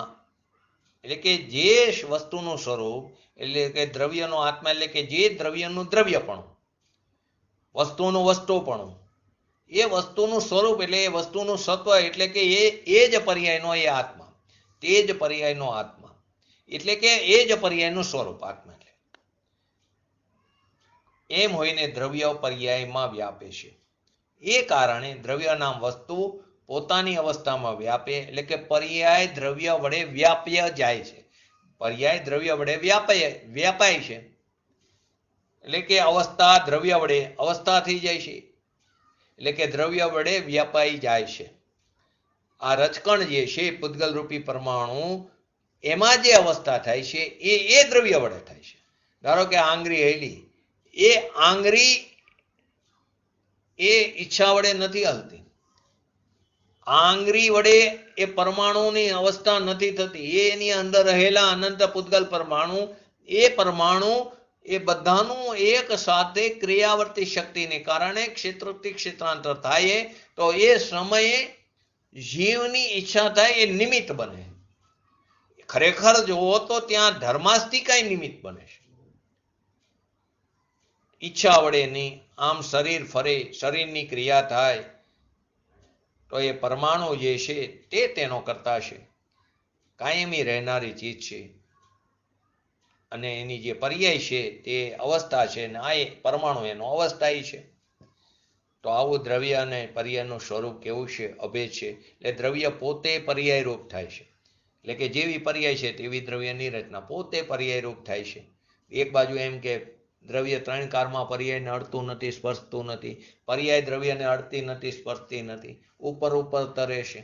એટલે કે જે વસ્તુનું સ્વરૂપ, એટલે કે દ્રવ્યનો આત્મા, એટલે કે જે દ્રવ્યનું દ્રવ્યપણું, વસ્તુનું વસ્તુપણું, એ વસ્તુનું સ્વરૂપ, એટલે એ વસ્તુનું સત્વ, એટલે કે એ જ પર્યાયનો એ આત્મા, તે જ પર્યાયનો આત્મા, એટલે કે એ જ પર્યાયનું સ્વરૂપ આત્મા. એટલે એમ હોઈને દ્રવ્ય પર્યાયમાં વ્યાપે છે. એ કારણે દ્રવ્ય નામ વસ્તુ પોતાની અવસ્થામાં વ્યાપે, એટલે કે પર્યાય દ્રવ્ય વડે વ્યાપ્ય જાય છે. પર્યાય દ્રવ્ય વડે વ્યાપાય છે, એટલે કે અવસ્થા દ્રવ્ય વડે અવસ્થા થઈ જાય છે, એટલે કે દ્રવ્ય વડે વ્યાપાઈ જાય છે. આ રજકણ જે છે, પૂતગલ રૂપી પરમાણુ, એમાં જે અવસ્થા થાય છે એ દ્રવ્ય વડે થાય છે. ધારો કે આંગળી હેલી, એ આંગળી એ ઈચ્છા વડે નથી હલતી. આંગળી વડે એ પરમાણુની અવસ્થા નથી થતી. એની અંદર રહેલા અનંત પૂતગલ પરમાણુ, એ પરમાણુ એ બધાનું એક સાથે ક્રિયાવર્તી શક્તિને કારણે ક્ષેત્રોથી ક્ષેત્રાંતર થાય, તો એ સમયે જીવની ઈચ્છા થાય એ નિમિત્ત બને. ખરેખર જોવો તો ત્યાં ધર્માસ્તિકાય નિમિત્ત બને છે. ઈચ્છા વડેની આમ શરીર ફરે, શરીરની ક્રિયા થાય તો એ પરમાણુ જે છે તે તેનો કરતા છે. કાયમી રહેનારી ચીજ છે અને એની જે પર્યાય છે તે અવસ્થા છે અને આ પરમાણુ એનો અવસ્થાય છે. તો આવું દ્રવ્ય અને પર્યાયનું સ્વરૂપ કેવું છે? અભેદ છે. એટલે દ્રવ્ય પોતે પર્યાય રૂપ થાય છે. એટલે કે જેવી પર્યાય છે તેવી દ્રવ્યની રચના પોતે પર્યાય રૂપ થાય છે. એક બાજુ એમ કે દ્રવ્ય ત્રણ કારમાં પર્યાયને અડતું નથી, સ્પર્શતું નથી. પર્યાય દ્રવ્યને અડતી નથી, સ્પર્શતી નથી, ઉપર ઉપર તરે છે.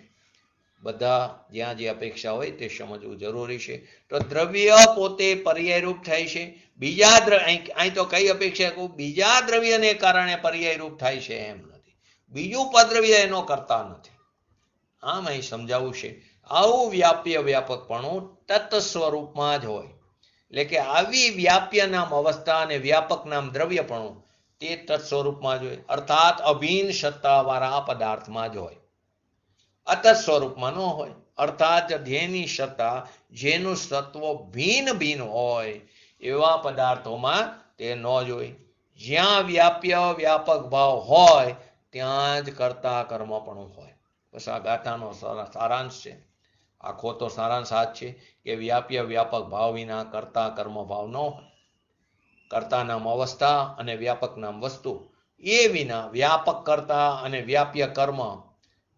બધા જ્યાં જે અપેક્ષા હોય તે સમજવું જરૂરી છે. તો દ્રવ્ય પોતે પર્યાય રૂપ થાય છે. બીજા અહીં તો કઈ અપેક્ષા કહું, બીજા દ્રવ્યને કારણે પર્યાય રૂપ થાય છે એમ નથી. બીજું પદ્રવ્ય એનો કરતા નથી. આમ અહીં સમજાવવું છે. આવું વ્યાપ્ય વ્યાપકપણું તત્ સ્વરૂપમાં જ હોય. એટલે કે આવી વ્યાપ્ય નામ અવસ્થા અને વ્યાપક નામ દ્રવ્યપણું તે તત્ સ્વરૂપમાં જ હોય. અર્થાત અભિન્ન સત્તા વાળા પદાર્થમાં જ હોય. અતત સ્વરૂપમાં ન હોય. અર્થાત જેની સત્તા, જેનું સત્વ ભિન્ન ભિન્ન હોય એવા પદાર્થોમાં તે ન જ હોય. જ્યાં વ્યાપ્ય વ્યાપક ભાવ હોય ત્યાં જ કર્તા કર્મપણું હોય. બસ આ ગાથાનો સારાંશ છે. આખો તો સારાંશ આ જ છે કે વ્યાપ્ય વ્યાપક ભાવ વિના કર્તા કર્મ ભાવ ન હોય. કર્તા નામ અવસ્થા અને વ્યાપક નામ વસ્તુ એ વિના વ્યાપક કર્તા અને વ્યાપ્ય કર્મ,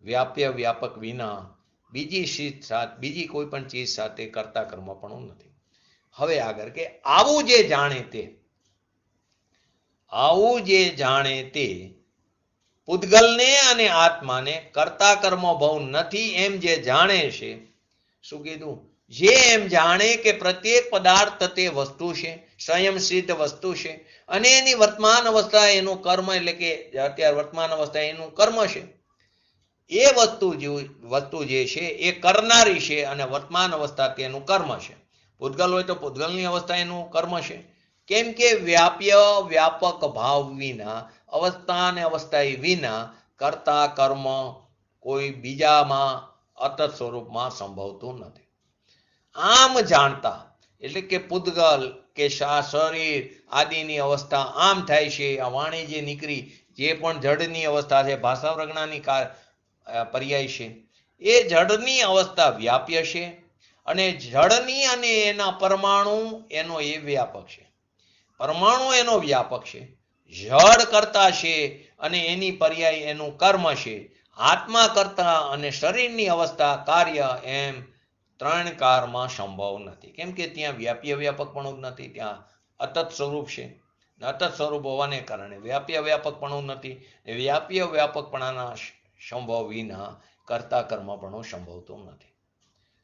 વ્યાપ્ય વ્યાપક વિના બીજી કોઈ પણ ચીજ સાથે કર્તા કર્મ પણ નથી. હવે આગળ કે આવું જે જાણે તે પૂતગલને અને આત્માને કર્તા કર્મ ભાવ નથી એમ જે જાણે છે. શું કીધું? જે એમ જાણે કે પ્રત્યેક પદાર્થ તે વસ્તુ છે, સ્વયં સિદ્ધ વસ્તુ છે અને એની વર્તમાન અવસ્થા એનું કર્મ, એટલે કે અત્યારે વર્તમાન અવસ્થા એનું કર્મ છે. એ વસ્તુ જે છે એ કરનારી છે અને વર્તમાન અવસ્થા તેનું કર્મ છે. પૂતગલ હોય તો પૂતગલની અવસ્થા એનું કર્મ છે. કેમ કે વ્યાપ્ય વ્યાપક ભાવ વિના, અવસ્થા અને અવસ્થા વિના કર્તા કર્મ કોઈ બીજામાં અતત સ્વરૂપમાં સંભવતું નથી. આમ જાણતા એટલે કે પૂતગલ કે શરીર આદિની અવસ્થા આમ થાય છે. આ વાણી જે નીકળી, જે પણ જડની અવસ્થા છે, ભાષા પ્રજ્ઞાની પર્યાય છે, એ જડની અવસ્થા વ્યાપ્ય છે અને જડની અને એના પરમાણુ એનો એ વ્યાપક છે. પરમાણુ એનો વ્યાપક છે. જડ કરતા છે અને એની પર્યાય એનું કર્મ છે. આત્મા કરતા અને શરીરની અવસ્થા કાર્ય એમ ત્રણ કારમાં સંભવ નથી. કેમ કે ત્યાં વ્યાપ્ય વ્યાપકપણું જ નથી, ત્યાં અતત સ્વરૂપ છે. અતત સ્વરૂપ હોવાને કારણે વ્યાપ્ય વ્યાપકપણું નથી. વ્યાપ્ય વ્યાપકપણાના સંભવ વિના કરતા કર્મપણું સંભવતું નથી.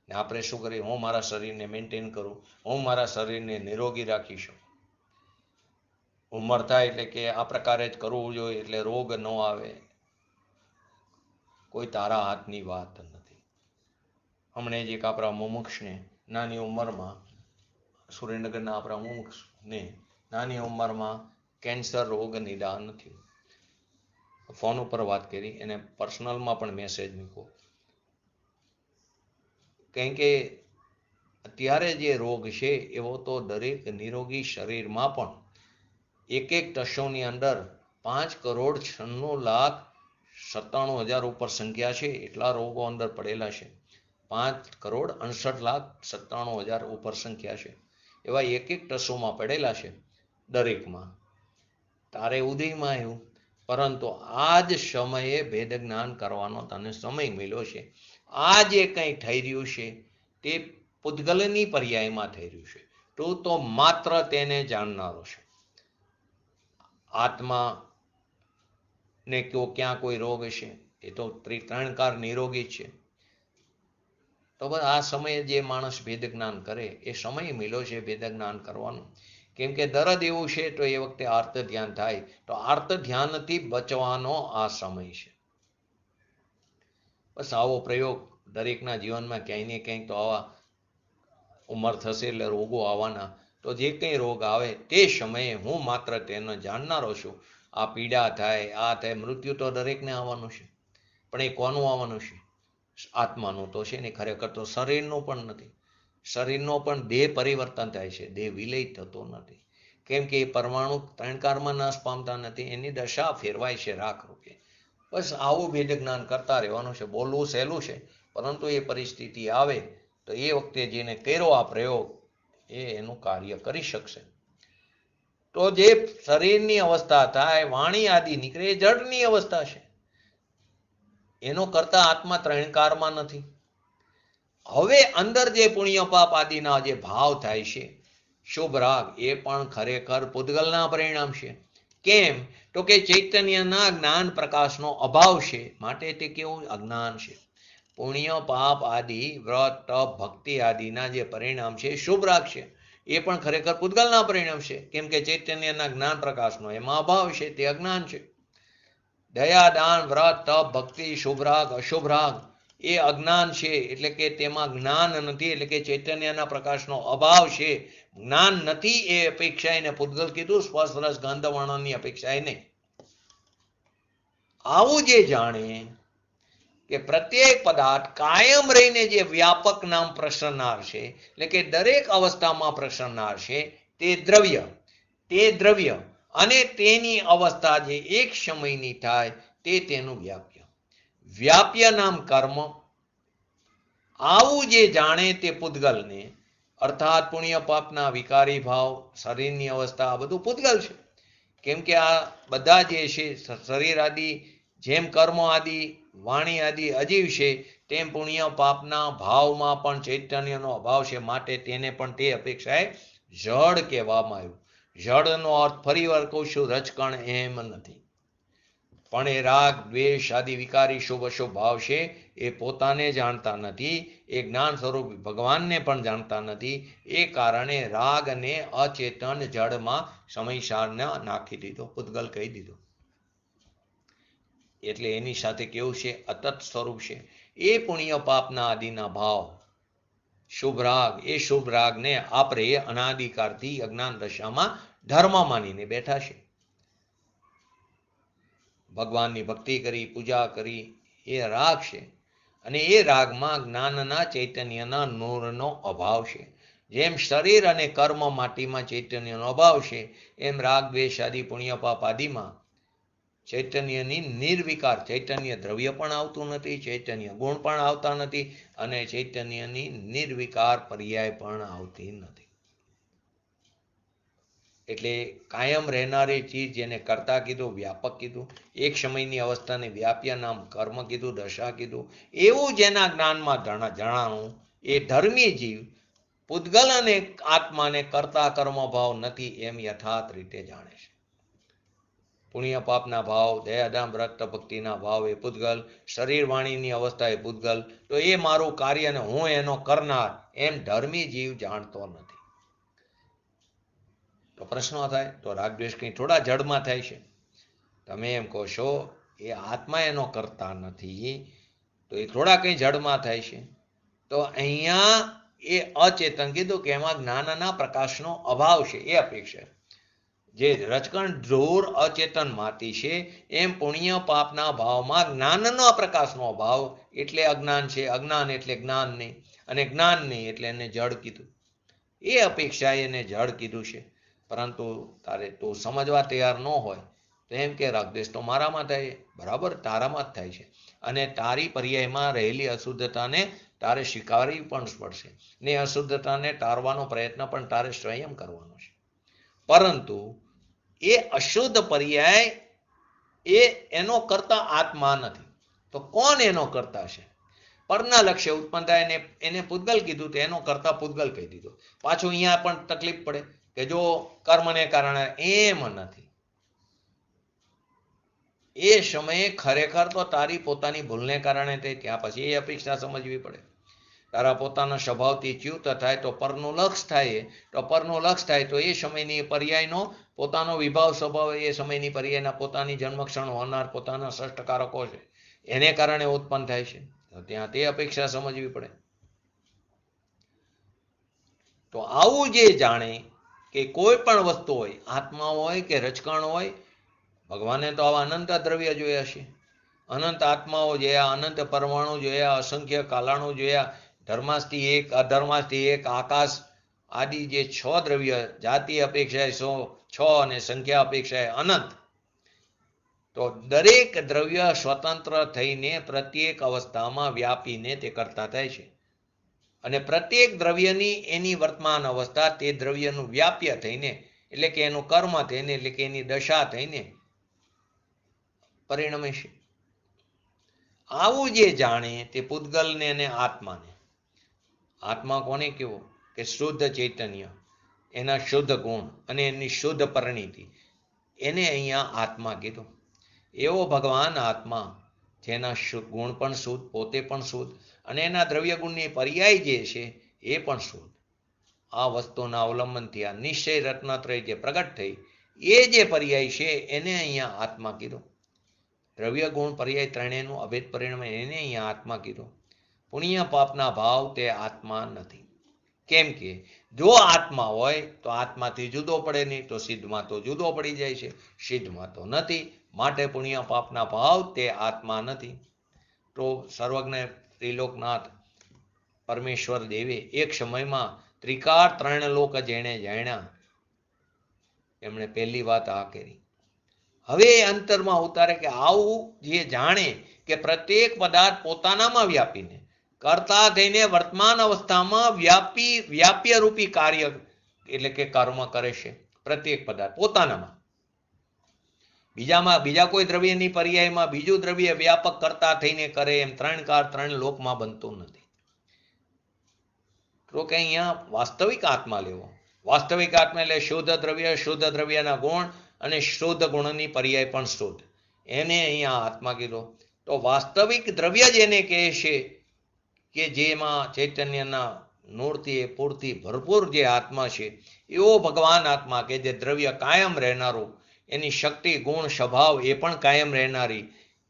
ને આપણે શું કરીએ? હું મારા શરીરને મેન્ટેન કરું, હું મારા શરીરને નિરોગી રાખીશું. ઉંમર થાય એટલે કે આ પ્રકારે જ કરવું જોઈએ એટલે રોગ ન આવે. કોઈ તારા હાથની વાત નથી. હમણાં જ એક આપણા મુમુક્ષને નાની ઉંમરમાં, સુરેન્દ્રનગરના આપણા મુમુક્ષને નાની ઉંમરમાં કેન્સર રોગ નિદાન થયું. ફોન ઉપર વાત કરી, એને પર્સનલમાં પણ મેસેજ મૂક્યો. કારણ કે અત્યારે જે રોગ છે એવો તો દરેક નિરોગી શરીરમાં પણ એક ટસોની અંદર 5,96,97,000 ઉપર સંખ્યા છે એટલા રોગો અંદર પડેલા છે. 5,68,97,000 ઉપર સંખ્યા છે એવા એક ટસોમાં પડેલા છે દરેકમાં. તારે ઉદયમાં એવું, પરંતુ આ જ સમયે ભેદ જ્ઞાન કરવાનો તને સમય મળ્યો છે. આ જે કંઈ થઈ રહ્યું છે તે પૂતગલની પર્યાયમાં થઈ રહ્યું છે. તું તો માત્ર તેને જાણનારો છે. આત્મા ને ક્યાં કોઈ રોગ છે? એ તો ત્રણકાર નિરોગી છે. તો બસ આ સમયે જે માણસ ભેદ જ્ઞાન કરે એ સમય મળ્યો છે ભેદ જ્ઞાન કરવાનું. કેમ કે દરદ એવું છે તો એ વખતે આર્ત ધ્યાન થાય. તો આર્ત ધ્યાનથી બચવાનો આ સમય છે. બસ આવો પ્રયોગ દરેકના જીવનમાં ક્યાંય ને ક્યાંય તો આવા ઉંમર થશે એટલે રોગો આવવાના. તો જે કંઈ રોગ આવે તે સમયે હું માત્ર તેને જાણનારો છું. આ પીડા થાય, આ થાય, મૃત્યુ તો દરેકને આવવાનું છે. પણ એ કોનું આવવાનું છે? આત્માનું તો છે ને, ખરેખર તો શરીરનું પણ નથી. શરીરનો પણ દેહ પરિવર્તન થાય છે, દેહ વિલય થતો નથી. કેમ કે એ પરમાણુ ત્રણકારમાં નાશ પામતા નથી, એની દશા ફેરવાય છે રાખ રૂપે. બસ આવું ભેદ જ્ઞાન કરતા રહેવાનું છે. બોલવું સહેલું છે, પરંતુ એ પરિસ્થિતિ આવે તો એ વખતે જેને કર્યો આ પ્રયોગ એ એનું કાર્ય કરી શકશે. તો જે શરીરની અવસ્થા થાય, વાણી આદિ નીકળે, એ જડની અવસ્થા છે. એનો કરતા આત્મા ત્રણકારમાં નથી. હવે અંદર જે પુણ્ય પાપ આદિના જે ભાવ થાય છે, શુભ રાગ, એ પણ ખરેખર પૂતગલના પરિણામ છે. કેમ તો કે ચૈતન્યના જ્ઞાન પ્રકાશનો અભાવ છે, માટે તે કેવું અજ્ઞાન છે. પુણ્ય પાપ આદિ વ્રત તપ ભક્તિ આદિના જે પરિણામ છે શુભ રાગ છે, એ પણ ખરેખર પૂતગલના પરિણામ છે. કેમ કે ચૈતન્યના જ્ઞાન પ્રકાશનો એમાં અભાવ છે, તે અજ્ઞાન છે. દયા દાન વ્રત તપ ભક્તિ શુભ રાગ અશુભ રાગ એ અજ્ઞાન છે, એટલે કે તેમાં જ્ઞાન નથી, એટલે કે ચૈતન્યના પ્રકાશનો અભાવ છે. જ્ઞાન નથી એ અપેક્ષા એને પૂતગલ કીધું, સ્પર્શ રસ ગંધ વર્ણનની અપેક્ષા નહીં. આવું જે જાણે કે પ્રત્યેક પદાર્થ કાયમ રહીને જે વ્યાપક નામ પ્રસરનાર છે, એટલે કે દરેક અવસ્થામાં પ્રસરનાર છે, તે દ્રવ્ય અને તેની અવસ્થા જે એક સમયની થાય તે તેનું વ્યાપ્ય નામ કર્મ. આવું જે જાણે તે પૂતગલને, અર્થાત પુણ્ય પાપના વિકારી ભાવ, શરીરની અવસ્થા, આ બધું પૂતગલ છે. કેમ કે આ બધા જે છે શરીર આદિ, જેમ કર્મ આદિ વાણી આદિ અજીવ છે, તેમ પુણ્ય પાપના ભાવમાં પણ ચૈતન્યનો અભાવ છે, માટે તેને પણ તે અપેક્ષાએ જડ કહેવામાં આવ્યું. જડનો અર્થ ફરી વાર કહું છું, રજકણ એમ નથી. પણ એ રાગ દ્વેષ આદિ વિકારી શુભ અશુભ ભાવ છે, એ પોતાને જાણતા નથી, એ જ્ઞાન સ્વરૂપ ભગવાનને પણ જાણતા નથી. એ કારણે રાગ અને અચેતન જડમાં સમયસારને નાખી દીધો, પૂતગલ કહી દીધો. એટલે એની સાથે કેવું છે, અતત સ્વરૂપ છે. એ પુણ્ય પાપના આદિના ભાવ શુભ રાગ, એ શુભ રાગને આપણે અનાદિકાળથી અજ્ઞાન દશામાં ધર્મ માનીને બેઠા છે. ભગવાનની ભક્તિ કરી, પૂજા કરી, એ રાગ છે. અને એ રાગમાં જ્ઞાનના ચૈતન્યના નૂરનો અભાવ છે. જેમ શરીર અને કર્મ માટીમાં ચૈતન્યનો અભાવ છે, એમ રાગ દ્વેષ આદિ પુણ્ય પાપ આદિમાં ચૈતન્યની નિર્વિકાર, ચૈતન્ય દ્રવ્ય પણ આવતું નથી, ચૈતન્ય ગુણ પણ આવતા નથી, અને ચૈતન્યની નિર્વિકાર પર્યાય પણ આવતી નથી. એટલે કાયમ રહેનારી ચીજ, જેને કર્તા કીધું, વ્યાપક કીધું, એક સમયની અવસ્થાને વ્યાપ્ય નામ કર્મ કીધું, દશા કીધું, એવું જેના જ્ઞાનમાં જણાણું એ ધર્મી જીવ પૂતગલ અને આત્માને કરતા કર્મ ભાવ નથી એમ યથાર્થ રીતે જાણે છે. પુણ્ય પાપના ભાવ, દયાદાન વ્રત ભક્તિના ભાવ એ પૂતગલ, શરીર વાણીની અવસ્થા એ પૂતગલ. તો એ મારું કાર્ય ને હું એનો કરનાર એમ ધર્મી જીવ જાણતો નથી. તો પ્રશ્નો થાય, તો રાગદ્વેષ કંઈ થોડા જડમાં થાય છે? તમે એમ કહો છો એ આત્મા એનો કરતા નથી, તો એ થોડા કંઈ જડમાં થાય છે. તો અહીંયા એ અચેતન કીધું કે એમાં જ્ઞાનના પ્રકાશનો અભાવ છે, એ અપેક્ષા. જે રજકણ ધ્રુર અચેતન માતી છે, એમ પુણ્ય પાપના ભાવમાં જ્ઞાનના પ્રકાશનો અભાવ એટલે અજ્ઞાન છે. અજ્ઞાન એટલે જ્ઞાન નહીં, અને જ્ઞાન નહીં એટલે એને જડ કીધું. એ અપેક્ષા એને જડ કીધું છે. પરંતુ તારે તું સમજવા તૈયાર ન હોય તો એમ કે રાગદ્વેષ તો મારામાં થાય, બરાબર, તારામાં જ થાય છે. અને તારી પર્યાયમાં રહેલી અશુદ્ધતાને તારે સ્વીકારવી પણ પડશે, ને અશુદ્ધતાને ટાળવાનો પ્રયત્ન પણ તારે સ્વયં કરવાનો છે. પરંતુ એ અશુદ્ધ પર્યાય એ એનો કરતા આત્મા નથી. તો કોણ એનો કરતા છે? પરના લક્ષ્ય ઉત્પન્ન થાય એને પૂતગલ કીધું, તો એનો કરતા પૂતગલ કહી દીધો. પાછું અહીંયા પણ તકલીફ પડે કે જો કર્મને કારણે, એમ નથી. એ સમયે ખરેખર તો તારી પોતાની ભૂલને કારણે થઈ, ત્યાં પછી એ અપેક્ષા સમજવી પડે. તારા પોતાના સ્વભાવથી ચ્યુત થાય તો પરનું લક્ષ થાય, તો પરનું લક્ષ થાય તો એ સમયની પર્યાયનો પોતાનો વિભાવ સ્વભાવ, એ સમયની પર્યાયના પોતાની જન્મક્ષણ હોનાર પોતાના ષષ્ટકારકો છે, એને કારણે ઉત્પન્ન થાય છે. તો ત્યાં તે અપેક્ષા સમજવી પડે. તો આવું જે જાણે કે કોઈ પણ વસ્તુ હોય, આત્મા હોય કે રજકણ હોય, ભગવાને તો આવા અનંત દ્રવ્ય જોયા છે. અનંત આત્માઓ જોયા, અનંત પરમાણુ જોયા, અસંખ્ય કાલાણુ જોયા, ધર્માસ્થી એક, અધર્માસ્થી એક, આકાશ આદિ જે 6 દ્રવ્ય, જાતિ અપેક્ષાએ 6 અને સંખ્યા અપેક્ષાએ અનંત. તો દરેક દ્રવ્ય સ્વતંત્ર થઈને પ્રત્યેક અવસ્થામાં વ્યાપીને તે કરતા થાય છે. અને પ્રત્યેક દ્રવ્યની એની વર્તમાન અવસ્થા તે દ્રવ્યનું વ્યાપ્ય થઈને, એટલે કે એનું કર્મ થઈને, એટલે કે એની દશા થઈને પરિણમે છે. આવું જે જાણે તે પૂતગલને અને આત્માને. આત્મા કોને કેવો? કે શુદ્ધ ચૈતન્ય, એના શુદ્ધ ગુણ અને એની શુદ્ધ પરિણીતિ, એને અહીંયા આત્મા કીધું. એવો ભગવાન આત્મા જેના ગુણ પણ શુદ્ધ, પોતે પણ શુદ્ધ, અને એના દ્રવ્ય ગુણની પર્યાય જે છે એ પણ શુદ્ધ. આ વસ્તુના અવલંબનથી આ નિશ્ચય રત્નત્રય જે પ્રગટ થઈ, એ જે પર્યાય છે એને અહીંયા આત્મા કીધું. દ્રવ્ય ગુણ પર્યાય ત્રણેયનું અભેદ પરિણામ એને અહીંયા આત્મા કીધું. પુણ્ય પાપના ભાવ તે આત્મા નથી. કેમ કે જો આત્મા હોય તો આત્માથી જુદો પડે નહીં, તો સિદ્ધમાં તો જુદો પડી જાય છે, સિદ્ધમાં તો નથી. માટે પુણ્ય પાપના ભાવ તે આત્મા નથી. તો સર્વજ્ઞ ત્રિલોકનાથ પરમેશ્વર દેવે એક સમયમાં ત્રિકાર 3 લોક જેણે જાણ્યા, એમણે પહેલી વાત આ કરી. હવે અંતરમાં ઉતારે કે આવું જે જાણે કે પ્રત્યેક પદાર્થ પોતાનામાં વ્યાપીને કરતા થઈને વર્તમાન અવસ્થામાં વ્યાપ્ય રૂપી કાર્ય, એટલે કે કર્મ કરે છે. પ્રત્યેક પદાર્થ પોતાનામાં, બીજા કોઈ દ્રવ્યની પર્યાયમાં બીજું દ્રવ્ય વ્યાપક કરતા થઈને કરે, એમ 3 કાર 3 લોકમાં બનતું નથી. તો કે અહીંયા વાસ્તવિક આત્મા લેવો. વાસ્તવિક આત્મા એટલે શુદ્ધ દ્રવ્ય, શુદ્ધ દ્રવ્યના ગુણ અને શુદ્ધ ગુણની પર્યાય પણ શુદ્ધ, એને અહીંયા આત્મા કીધો. તો વાસ્તવિક દ્રવ્ય જ એને કહે છે કે જેમાં ચૈતન્યના નૂરથી પૂર્તિ ભરપૂર જે આત્મા છે, એવો ભગવાન આત્મા કે જે દ્રવ્ય કાયમ રહેનારું, એની શક્તિ ગુણ સ્વભાવ એ પણ કાયમ રહેનારી,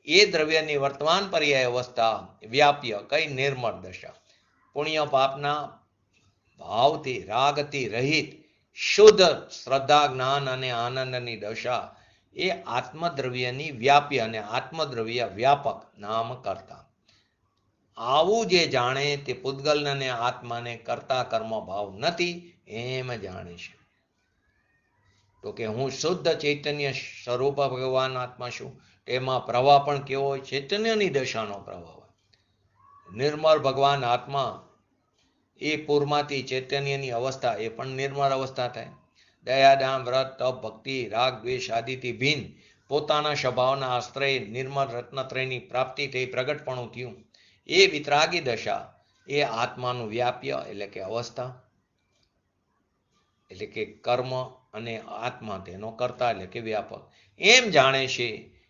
એ દ્રવ્યની વર્તમાન પર્યાય અવસ્થા વ્યાપ્ય કઈ નિર્મળ દશા, પુણ્ય પાપના ભાવથી રાગથી રહિત શુદ્ધ શ્રદ્ધા જ્ઞાન અને આનંદની દશા, એ આત્મદ્રવ્યની વ્યાપ્ય અને આત્મદ્રવ્ય વ્યાપક નામ કરતા. આવું જે જાણે તે પૂતગલ અને આત્માને કરતા કર્મ ભાવ નથી એમ જાણે છે. તો કે હું શુદ્ધ ચૈતન્ય સ્વરૂપ ભગવાન આત્મા છું. તેમાં પ્રવાહ પણ કેવો હોય? ચૈતન્યની દશાનો પ્રવાહ હોય. નિર્મળ ભગવાન આત્મા એ પૂરમાંથી ચૈતન્યની અવસ્થા, એ પણ નિર્મળ અવસ્થા થાય. દયા દાન વ્રત તપ ભક્તિ રાગ દ્વેષ આદિથી ભિન્ન પોતાના સ્વભાવના આશ્રય નિર્મળ રત્નત્રયની પ્રાપ્તિ થઈ પ્રગટપણું થયું, એ વિતરાગી દશા, એ આત્માનું વ્યાપ્ય એટલે કે અવસ્થા, એટલે કે કર્મ, અને આત્મા તેનો કરતા એટલે કે વ્યાપક એમ જાણે છે.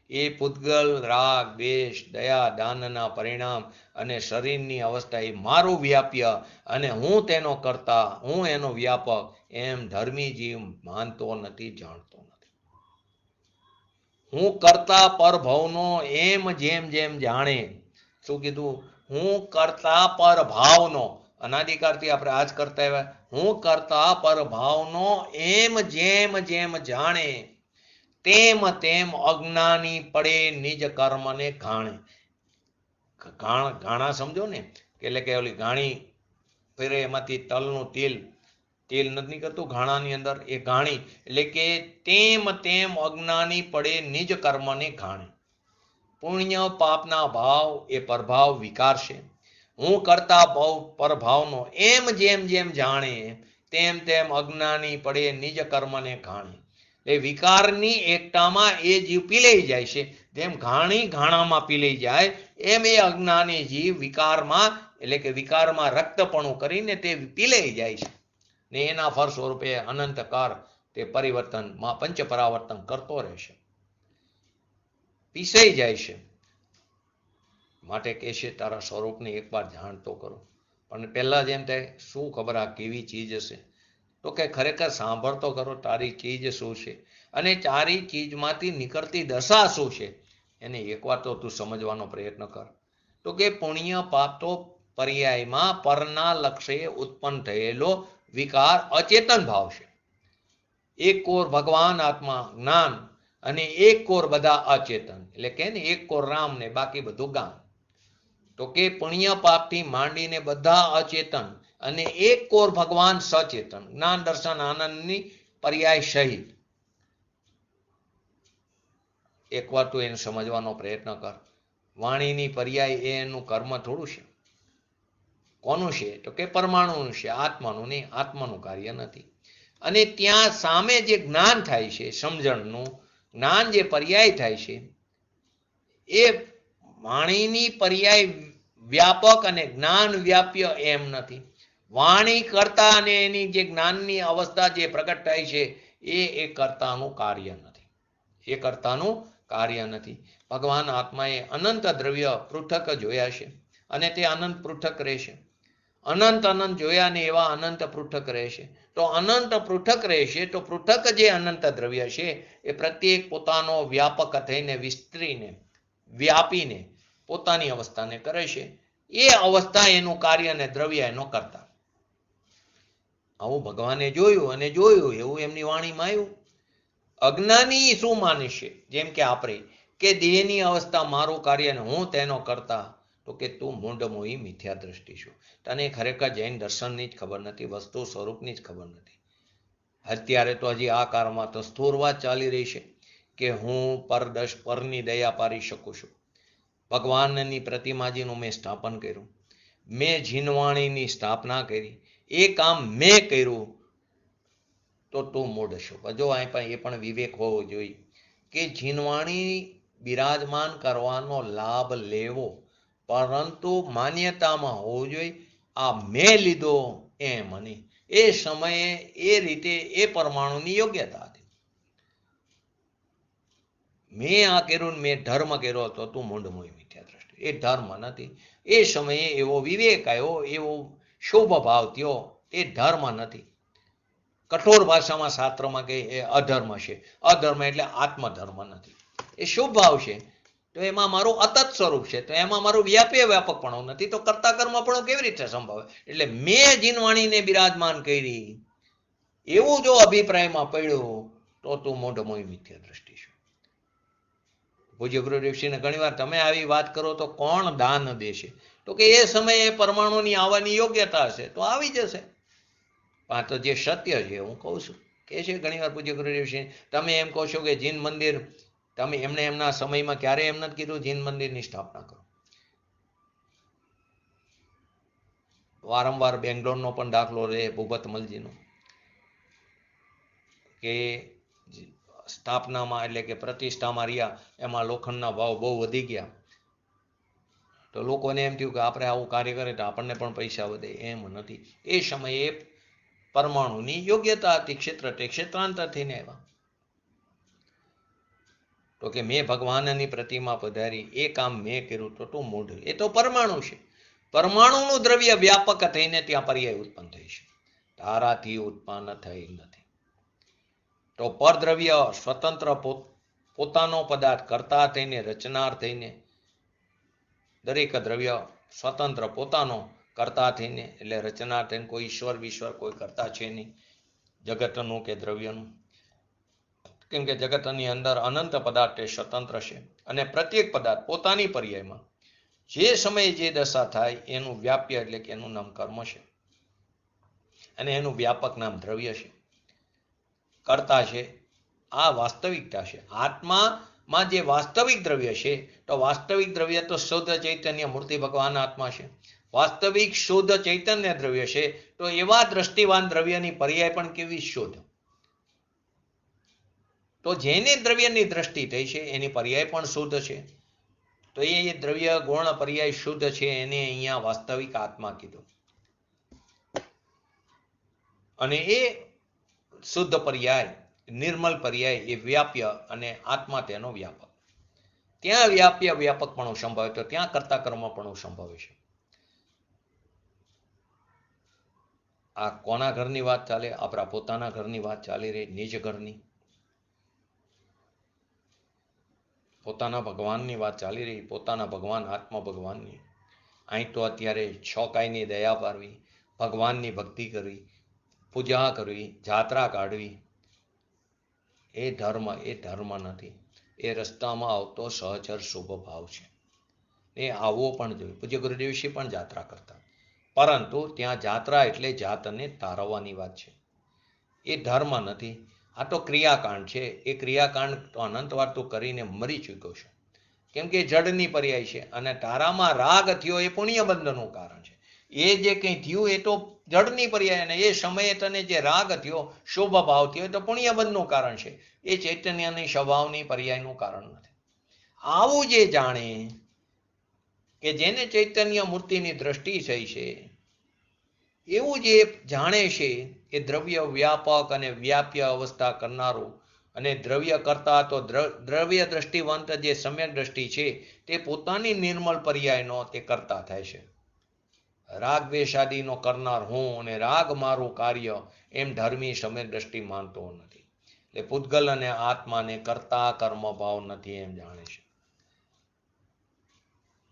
એ પૂતગલ રાગ દ્વેષ દયા દાનના પરિણામ અને શરીરની અવસ્થા એ મારું વ્યાપ્ય અને હું તેનો કરતા, હું એનો વ્યાપક એમ ધર્મી જીવ માનતો નથી, જાણતો નથી. હું કરતા પરભવનો એમ જેમ જેમ જાણે. શું કીધું? હું કરતા પરભાવનો, અનાદિકાળથી આપણે આજ કરતા આવ્યા. હું કરતા પરભાવનો એમ જેમ જેમ જાણે, તેમ તેમ અજ્ઞાની પડે નિજ કર્મને ઘાણે. ઘાણા સમજો ને, એટલે કે ઓલી ઘાણી ફેરે એમાંથી તલનું તેલ નથી નીકળતું ઘાણાની અંદર, એ ઘાણી એટલે કે તેમ તેમ અજ્ઞાની પડે નિજ કર્મને ઘાણે. પુણ્ય પાપના ભાવ એ પરભાવ વિકાર છે. હું કરતા પરભાવનો એમ જેમ જેમ જાણે, તેમ તેમ અજ્ઞાની પડે નિજ કર્મને ઘાણે. એ વિકારની એકતામાં એ જીવ પીલાઈ જાય છે. જેમ ઘાણી ઘાણામાં પીલાઈ જાય, એમ એ અજ્ઞાની જીવ વિકારમાં, એટલે કે વિકારમાં રક્તપણું કરીને તે પીલાઈ જાય છે, ને એના ફળ સ્વરૂપે અનંતકાળ તે પરિવર્તનમાં પંચ પરાવર્તન કરતો રહેશે, પીસાઈ જાય છે. માટે કહે છે તારા સ્વરૂપને એકવાર જાણતો કરો. પણ પહેલા જેમ થાય શું ખબર આ કેવી ચીજ હશે? તો કે ખરેખર સાંભળતો કરો તારી ચીજ શું છે, અને તારી ચીજમાંથી નીકળતી દશા શું છે, એને એકવાર તો તું સમજવાનો પ્રયત્ન કર. તો કે પુણ્ય પાપ તો પર્યાયમાં પરના લક્ષ્યે ઉત્પન્ન થયેલો વિકાર અચેતન ભાવ છે. એક કોર ભગવાન આત્મા જ્ઞાન અને એક કોર બધા અચેતન, એટલે કે ને એક કોર રામ ને બાકી બધું ગામ. તો કે પુણ્ય પાપથી માંડીને બધા અચેતન અને એક કોર ભગવાન સચેતન, જ્ઞાન દર્શન આનંદની પર્યાય સહિત. એકવાર તું એને સમજવાનો પ્રયત્ન કર. વાણીની પર્યાય એ એનું કર્મ થોડું છે. કોનું છે? તો કે પરમાણુનું છે, આત્માનું નહીં. આત્માનું કાર્ય નથી. અને ત્યાં સામે જે જ્ઞાન થાય છે, સમજણનું જ્ઞાન જે પર્યાય થાય છે, એ વાણીની પર્યાય વ્યાપક અને જ્ઞાન વ્યાપ્ય એમ નથી. વાણી કરતા અને એની જે જ્ઞાનની અવસ્થા જે પ્રગટ થાય છે એ કર્તાનું કાર્ય નથી. એ કર્તાનું કાર્ય નથી. ભગવાન આત્માએ અનંત દ્રવ્ય પૃથક જોયા છે અને તે અનંત પૃથક રહેશે. અનંત અનંત જોયા ને એવા અનંત પૃથક રહેશે. તો અનંત પૃથક રહેશે તો પૃથક જે અનંત દ્રવ્ય છે એ પ્રત્યેક પોતાનો વ્યાપક થઈને વિસ્તરીને વ્યાપીને પોતાની અવસ્થાને કરે છે. એ અવસ્થા એનું કાર્ય અને દ્રવ્ય એનો કરતા. આવું ભગવાને જોયું અને જોયું એવું એમની વાણીમાં આવ્યું. અજ્ઞાની શું માને છે? જેમ કે આપણે કે દેહની અવસ્થા મારું કાર્ય ને હું તેનો કરતા. તો કે તું મૂંઢમોહી મિથ્યા દ્રષ્ટિ છું. તને ખરેખર જૈન દર્શનની જ ખબર નથી, વસ્તુ સ્વરૂપની જ ખબર નથી. અત્યારે તો હજી આ કાળમાં તો સ્થૂળ વાત ચાલી રહી છે કે હું પરની દયા પારી શકું છું. ભગવાનની પ્રતિમાજીનું મેં સ્થાપન કર્યું, મેં જીનવાણીની સ્થાપના કરી, એ કામ મેં કર્યું. તો તું મૂઢ છો. જો અહીં પણ એ પણ વિવેક હોવો જોઈએ કે જીનવાણી બિરાજમાન કરવાનો લાભ લેવો, પરંતુ માન્યતામાં હોવું જોઈએ આ મેં લીધો એમ નહીં. એ સમયે એ રીતે એ પરમાણુની યોગ્યતા હતી. મેં આ કર્યું, મેં ધર્મ કર્યો હતો, તું મૂંઢમોહી મિથ્યા દ્રષ્ટિ. એ ધર્મ નથી. એ સમયે એવો વિવેક આવ્યો, એવો શુભ ભાવ થયો, એ ધર્મ નથી. કઠોર ભાષામાં શાસ્ત્રમાં કે એ અધર્મ છે. અધર્મ એટલે આત્મધર્મ નથી. એ શુભ ભાવ છે. તો એમાં મારું અતત સ્વરૂપ છે, તો એમાં મારું વ્યાપકપણું નથી. તો કર્તા કર્મપણું કેવી રીતે સંભવે? એટલે મેં જીનવાણીને બિરાજમાન કરી એવું જો અભિપ્રાયમાં પડ્યું તો તું મૂંઢમોહી મિથ્યા દ્રષ્ટિ છે. પૂજ્ય ગુરુદેવશ્રીને ઘણી વાર તમે આવી વાત કરો તો કોણ દાન દેશે? તો કે એ સમયે પરમાણુની આવવાની યોગ્યતા હશે તો આવી જશે. આ તો જે સત્ય છે હું કહું છું. કે છે ઘણી વાર પૂજ્ય ગુરુદેવશ્રી, તમે એમ કહો છો કે જીન મંદિર, તમે એમને એમના સમયમાં ક્યારે એમ નથી કીધું જીન મંદિરની સ્થાપના કરો. વારંવાર બેંગ્લોરનો પણ દાખલો રહે ભૂપતમલજીનો કે સ્થાપનામાં એટલે કે પ્રતિષ્ઠામાં રહ્યા એમાં લોખંડના ભાવ બહુ વધી ગયા. તો લોકોને એમ થયું કે આપણે આવું કાર્ય કરીએ તો આપણને પણ પૈસા વધે. એમ નથી. એ સમયે પરમાણુની યોગ્યતા હતી. ક્ષેત્ર તે ક્ષેત્રાંતર થઈને આવ્યા. તો કે મેં ભગવાનની પ્રતિમા પધારી, એ કામ મેં કર્યું તો તું મૂઢ. એ તો પરમાણુ છે. પરમાણુનું દ્રવ્ય વ્યાપક થઈને ત્યાં પર્યાય ઉત્પન્ન થઈ છે, તારાથી ઉત્પન્ન થઈ નથી. તો પરદ્રવ્ય સ્વતંત્ર પોતાનો પદાર્થ કરતા થઈને રચનાર થઈને, દરેક દ્રવ્ય સ્વતંત્ર પોતાનો કરતા થઈને એટલે રચનાર થઈને, કોઈ ઈશ્વર વિશ્વર કોઈ કરતા છે નહીં જગતનું કે દ્રવ્યનું. કેમ કે જગતની અંદર અનંત પદાર્થ એ સ્વતંત્ર છે અને પ્રત્યેક પદાર્થ પોતાની પર્યાયમાં જે સમયે જે દશા થાય એનું વ્યાપ્ય એટલે કે એનું નામ કર્મ છે અને એનું વ્યાપક નામ દ્રવ્ય છે, કરતા છે. આ વાસ્તવિકતા છે. આત્મામાં જે વાસ્તવિક દ્રવ્ય છે, તો વાસ્તવિક દ્રવ્ય તો શુદ્ધ ચૈતન્ય મૂર્તિ ભગવાન આત્મા છે. વાસ્તવિક શુદ્ધ ચૈતન્ય દ્રવ્ય છે. તો એવા દ્રષ્ટિવાન દ્રવ્યની પર્યાય પણ કેવી શુદ્ધ. તો જેને દ્રવ્યની દ્રષ્ટિ થઈ છે એની પર્યાય પણ શુદ્ધ છે. તો એ દ્રવ્ય ગુણ પર્યાય શુદ્ધ છે, એને અહીંયા વાસ્તવિક આત્મા કીધું. અને એ શુદ્ધ પર્યાય નિર્મલ પર્યાય એ વ્યાપ્ય અને આત્મા તેનો વ્યાપક. ત્યાં વ્યાપકપણું સંભવે તો ત્યાં કરતા કર્મપણું સંભવે છે. આ કોના ઘરની વાત ચાલે? આપણા પોતાના ઘરની વાત ચાલી રહી, નિજ ઘરની, પોતાના ભગવાનની વાત ચાલી રહી, પોતાના ભગવાન આત્મા ભગવાનની. અહીં તો અત્યારે છોકાઈની દયા પારવી, ભગવાનની ભક્તિ કરવી, પૂજા કરવી, જાત્રા કાઢવી, એ ધર્મ નથી, એ રસ્તામાં આવતો સહચર શુભ ભાવ છે. એ આવવો પણ જોઈએ. પૂજ્ય ગુરુદેવશ્રી પણ જાત્રા કરતા, પરંતુ ત્યાં જાત્રા એટલે જાતને તારવવાની વાત છે. એ ધર્મ નથી, આ તો ક્રિયાકાંડ છે. એ ક્રિયાકાંડ તો અનંતવાર તું કરીને મરી ચૂક્યો છે, કેમ કે જડની પર્યાય છે. અને તારામાં રાગ થયો એ પુણ્ય બંધનનું કારણ છે. એ જે કંઈ થયું એ તો જડની પર્યાય, અને એ સમયે તને જે રાગ થયો, શુભ ભાવ થયો, એ તો પુણ્યબંધનું કારણ છે. એ ચૈતન્યની સ્વભાવની પર્યાયનું કારણ નથી. આવું જે જાણે, કે જેને ચૈતન્ય મૂર્તિની દ્રષ્ટિ થઈ છે, એવું જે જાણે છે, એ દ્રવ્ય વ્યાપક અને વ્યાપ્ય અવસ્થા કરનારું, અને દ્રવ્ય કરતા તો દ્રવ્ય દ્રષ્ટિવંત જે સમ્યક દ્રષ્ટિ છે, તે પોતાની નિર્મળ પર્યાયનો તે કરતા થાય છે. રાગ દ્વેષાદિનો કરનાર હું, અને રાગ મારું કાર્ય, એમ ધર્મી સમ્યક દ્રષ્ટિ માનતો નથી. એટલે પૂતગલ અને આત્માને કરતા કર્મ ભાવ નથી એમ જાણે છે.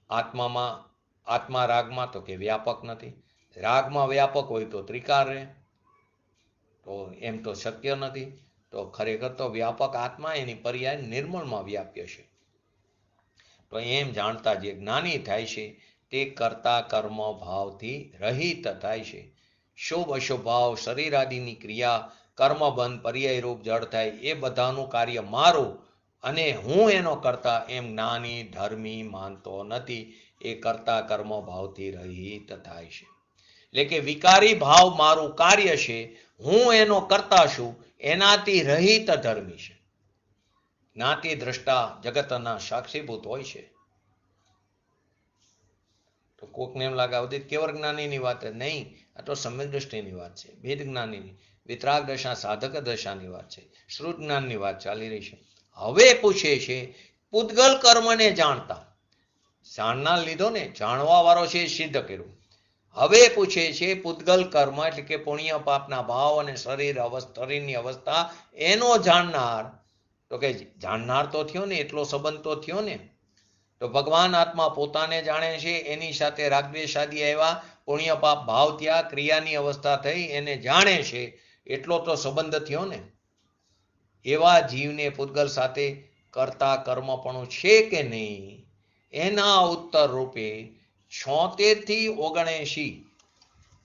આત્મા રાગમાં તો કે વ્યાપક નથી. રાગમાં વ્યાપક હોય તો ત્રિકાર રહે, તો એમ તો શક્ય નથી. તો ખરેખર તો વ્યાપક આત્મા એની પર્યાય નિર્મળમાં વ્યાપ્ય છે. તો એમ જાણતા જે જ્ઞાની થાય છે, તે કરતા કર્મ ભાવથી રહિત થાય છે. શુભ અશુભ ભાવ, શરીર આદિની ક્રિયા, કર્મબંધ પર્યાય રૂપ જડ થાય, એ બધાનું કાર્ય મારું અને હું એનો કરતા એમ જ્ઞાની ધર્મી માનતો નથી. એ કરતા કર્મ ભાવથી રહિત થાય છે. એટલે કે વિકારી ભાવ મારું કાર્ય છે, હું એનો કરતા છું, એનાથી રહિત ધર્મી છે. જ્ઞાતિ દ્રષ્ટા જગતના સાક્ષીભૂત હોય છે. તો કોકને એમ લાગે આવતી કેવળ જ્ઞાનીની વાત નહીં, આ તો સમ્યક દ્રષ્ટિની વાત છે, ભેદ જ્ઞાનીની, વિતરાગ દશા સાધક દશાની વાત છે, શ્રુત જ્ઞાનની વાત ચાલી રહી છે. હવે પૂછે છે, પૂતગલ કર્મને જાણતા, જાણનાર લીધો ને, જાણવા વાળો છે, સિદ્ધ કર્યું. હવે પૂછે છે, પૂતગલ કર્મ એટલે કે પુણ્ય પાપના ભાવ અને શરીરની અવસ્થા, એનો જાણનાર. તો કે જાણનાર તો થયો ને, એટલો સંબંધ તો થયો ને. તો ભગવાન આત્મા પોતાને જાણે છે, એની સાથે રાગદ્વેષાદી આવ્યા, પુણ્ય પાપ ભાવ થયા, ક્રિયાની અવસ્થા થઈ, એને જાણે છે, એટલો તો સંબંધ થયો ને. એવા જીવને પૂતગલ સાથે કરતા કર્મપણું છે કે નહીં, એના ઉત્તર રૂપે 76 થી 79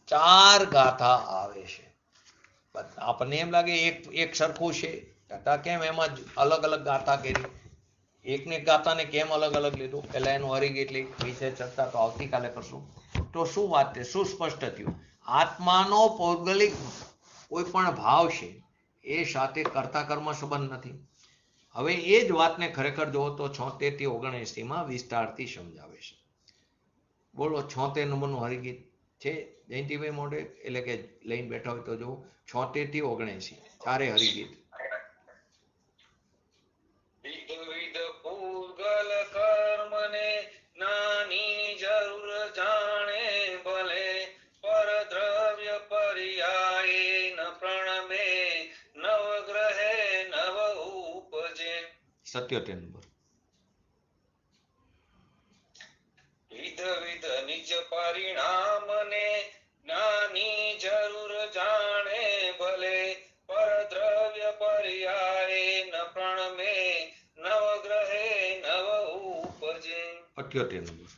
4 ગાથા આવે છે. આપણને એમ લાગે એક સરખું છે, કેમ એમાં અલગ અલગ ગાથા કરી, એકને ગાથાને કેમ અલગ અલગ લીધું? પહેલા એનું હરિગીત વિશે ચર્ચા તો આવતીકાલે કરશું. તો શું વાત છે, શું સ્પષ્ટ થયું? આત્માનો પૌગલિક કોઈ પણ ભાવ છે, એ સાથે કરતા કર્મ સંબંધ નથી. હવે એ જ વાતને ખરેખર જોવો તો 76 થી 79 વિસ્તારથી સમજાવે છે. બોલો, 76 નંબરનું હરિગીત છે જયંતિભાઈ મોઢે, એટલે કે લઈને બેઠા હોય તો જુઓ. 76 થી 79 ચારે હરિગીત. સત્યોતેર નંબર. વિધ નિજ પરિણામ ને જ્ઞાની જરૂર જાણે ભલે, પર દ્રવ્ય પર્યાય ન પ્રણમે, નવગ્રહે નવ ઉપજે. 78 નંબર.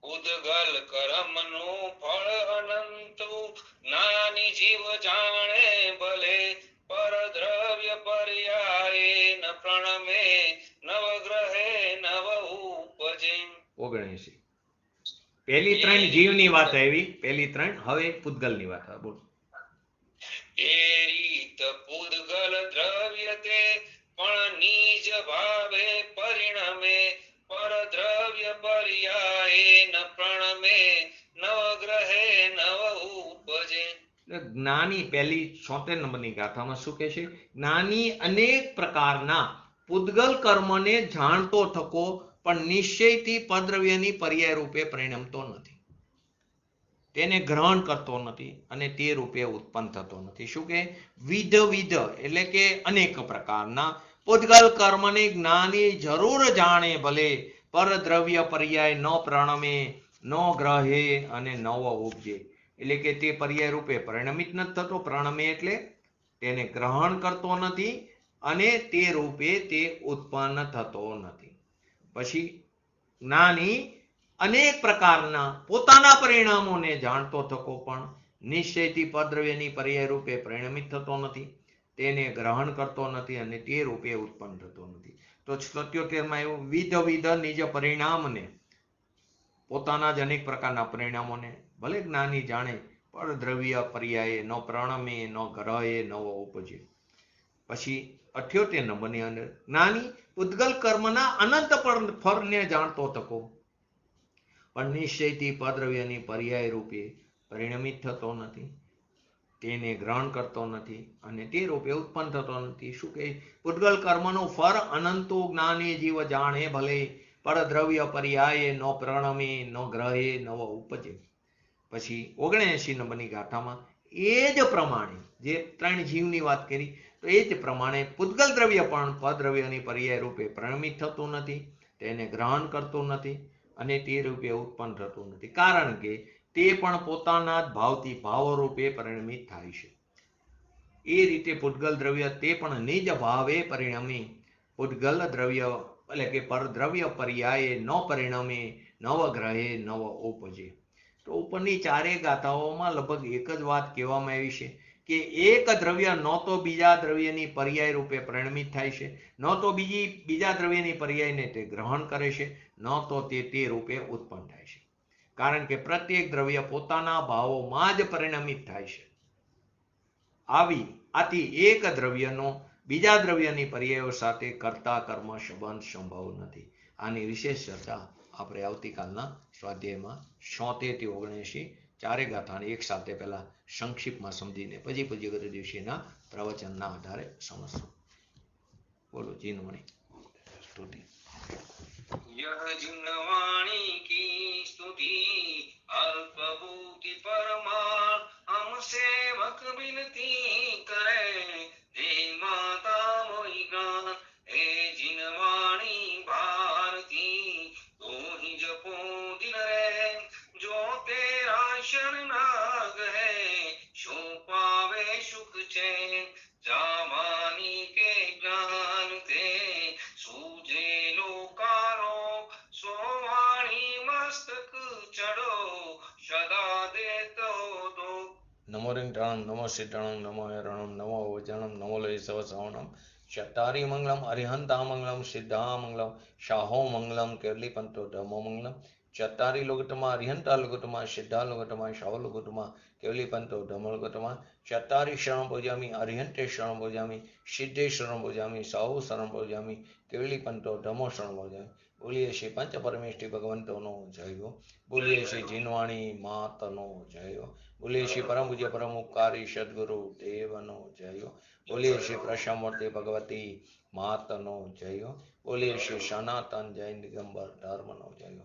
ઉદગલ કર્મનું ફળ અનંતું જ્ઞાની જીવ જાણે ભલે, પર દ્રવ્ય પર્યાય ન પ્રણમે, નવગ્રહે નવ ઉપજે. 79. પહેલી 3 જીવની વાત આવી, પહેલી 3. હવે પૂતગલની વાત આવે. બોલો. એ રીત પૂતગલ દ્રવ્ય તે પણ નિજ ભાવે પરિણમે, પર દ્રવ્ય પર્યાય ન પ્રણમે, નવગ્રહે નવ ઉપજે. જ્ઞાની પહેલી 76 નંબરની ગાથામાં શું કહે છે? જ્ઞાની અનેક પ્રકારના પૂતગલ કર્મને જાણતો થકો, પણ નિશ્ચયથી પરદ્રવ્યની પર્યાય રૂપે પરિણમતો નથી, તેને ગ્રહણ કરતો નથી, અને તે રૂપે ઉત્પન્ન થતો નથી. શું કે વિધ એટલે કે અનેક પ્રકારના પૂતગલ કર્મને જ્ઞાની જરૂર જાણે ભલે, પર દ્રવ્ય પર્યાય ન પ્રણમે, ન ગ્રહે અને નવ ઉપજે. એટલે કે તે પર્યાય રૂપે પરિણમિત નથી થતો. પ્રણમે એટલે તેને ગ્રહણ કરતો નથી, અને તે રૂપે તે ઉત્પન્ન થતો નથી. પછી જ્ઞાની અનેક પ્રકારના પોતાના પરિણામોને જાણતો થકો પણ નિશ્ચયથી પદ્રવ્યની પર્યાય રૂપે પરિણમિત થતો નથી, તેને ગ્રહણ કરતો નથી અને તે રૂપે ઉત્પન્ન થતો નથી. તો 77માં એવું વિધ નિજ પરિણામને, પોતાના જ અનેક પ્રકારના પરિણામોને ભલે જ્ઞાની જાણે પણ દ્રવ્ય પર્યાયે ન પ્રણમે ન ગ્રહે ન ઉપજે. પછી 78 નંબરની અંદર જ્ઞાની ઉદ્ગલ કર્મના અનંત ફળને જાણતો થકો પણ નિશ્ચયથી પદ્રવ્યની પર્યાય રૂપે પરિણમિત થતો નથી, તેને ગ્રહણ કરતો નથી અને તે રૂપે ઉત્પન્ન થતો નથી. શું કહે? ઉદ્ગલ કર્મનું ફળ અનંતો જ્ઞાની જીવ જાણે ભલે પણ દ્રવ્ય પર્યાયે ન પ્રણમે ન ગ્રહે ન ઉપજે. પછી 79 નંબરની ગાથામાં એ જ પ્રમાણે જે ત્રણ જીવની વાત કરી, તો એ જ પ્રમાણે પૂતગલ દ્રવ્ય પણ પદ્રવ્યની પર્યાય રૂપે પરિણમિત થતું નથી, તેને ગ્રહણ કરતું નથી અને તે રૂપે ઉત્પન્ન થતું નથી, કારણ કે તે પણ પોતાના જ ભાવથી ભાવરૂપે પરિણમિત થાય છે. એ રીતે પૂતગલ દ્રવ્ય તે પણ નિજ ભાવે પરિણમે, પૂતગલ દ્રવ્ય એટલે કે પરદ્રવ્ય પર્યાયે ન પરિણમે, નવ ગ્રહે નવ ઉપજે. તો ઉપરની ચારેય ગાથાઓમાં લગભગ એક જ વાત કહેવામાં આવી છે કે એક દ્રવ્ય ન તો બીજા દ્રવ્યની પર્યાય રૂપે પરિણમિત થાય છે, ન તો બીજા દ્રવ્યની પર્યાયને તે ગ્રહણ કરે છે, ન તો તે રૂપે ઉત્પન્ન થાય છે. કારણ કે પ્રત્યેક દ્રવ્ય પોતાના ભાવોમાં જ પરિણમિત થાય છે. આથી એક દ્રવ્યનો બીજા દ્રવ્યની પર્યાયો સાથે કરતા કર્મ સંબંધ સંભવ નથી. આની વિશેષ ચર્ચા આપણે આવતીકાલના સ્વાધ્યાયમાં 76 થી 79 ચારે ગાથાને એક સાથે પહેલા સંક્ષિપ્તમાં સમજીને પછી પૂજ્ય દિવસીના પ્રવચનના આધારે સમજશું. બોલો જીનવાણી સ્તુતિ. यह जिनवाणी की स्तुति अल्पभूति परमा हमसे वक बिनती करे हे माता मोहि ज्ञान हे जिनवाणी भारती तो ही जपो दिन रे जो तेरा शरणाग है सो पावे सुख चैन जामानी के ज्ञान ते सूझे लोकारो सोवाणी मस्तक चढ़ो सदा देतो दो. नमो रिंगटाणं नमो सिद्धाणं नमो हरणं नमो वजनं नमो लय सवसावनं चट्टारी मंगलम अरिहंता मंगलम सिद्धा मंगलम शाहो मंगलम केरली पंतो धमो मंगलम. चट्टारी लोगटमा अरिहंता लोगटमा सिद्धा लोगटमा शाहो लोगटमा केवली पंतो धमो लोगटमा. चट्टारी शरण पूजामी अरिहंते शरण पूजामी सिद्धे शरण पूजामी साहु शरण पूजामी केवली पंतो धमो शरण पूजामी. बोलिए श्री पंच परमेष्ठी भगवंतोनो जय हो. बोलिए श्री जिनवाणी मातनो जय हो. बोलिए श्री परम पूज्य परम उपकारी सदगुरु देवनो जय हो. बोलिए श्री प्रसमूर्ति भगवती मातनो जय हो. बोलिए श्री सनातन जैन दिगंबर धर्मनो जय हो.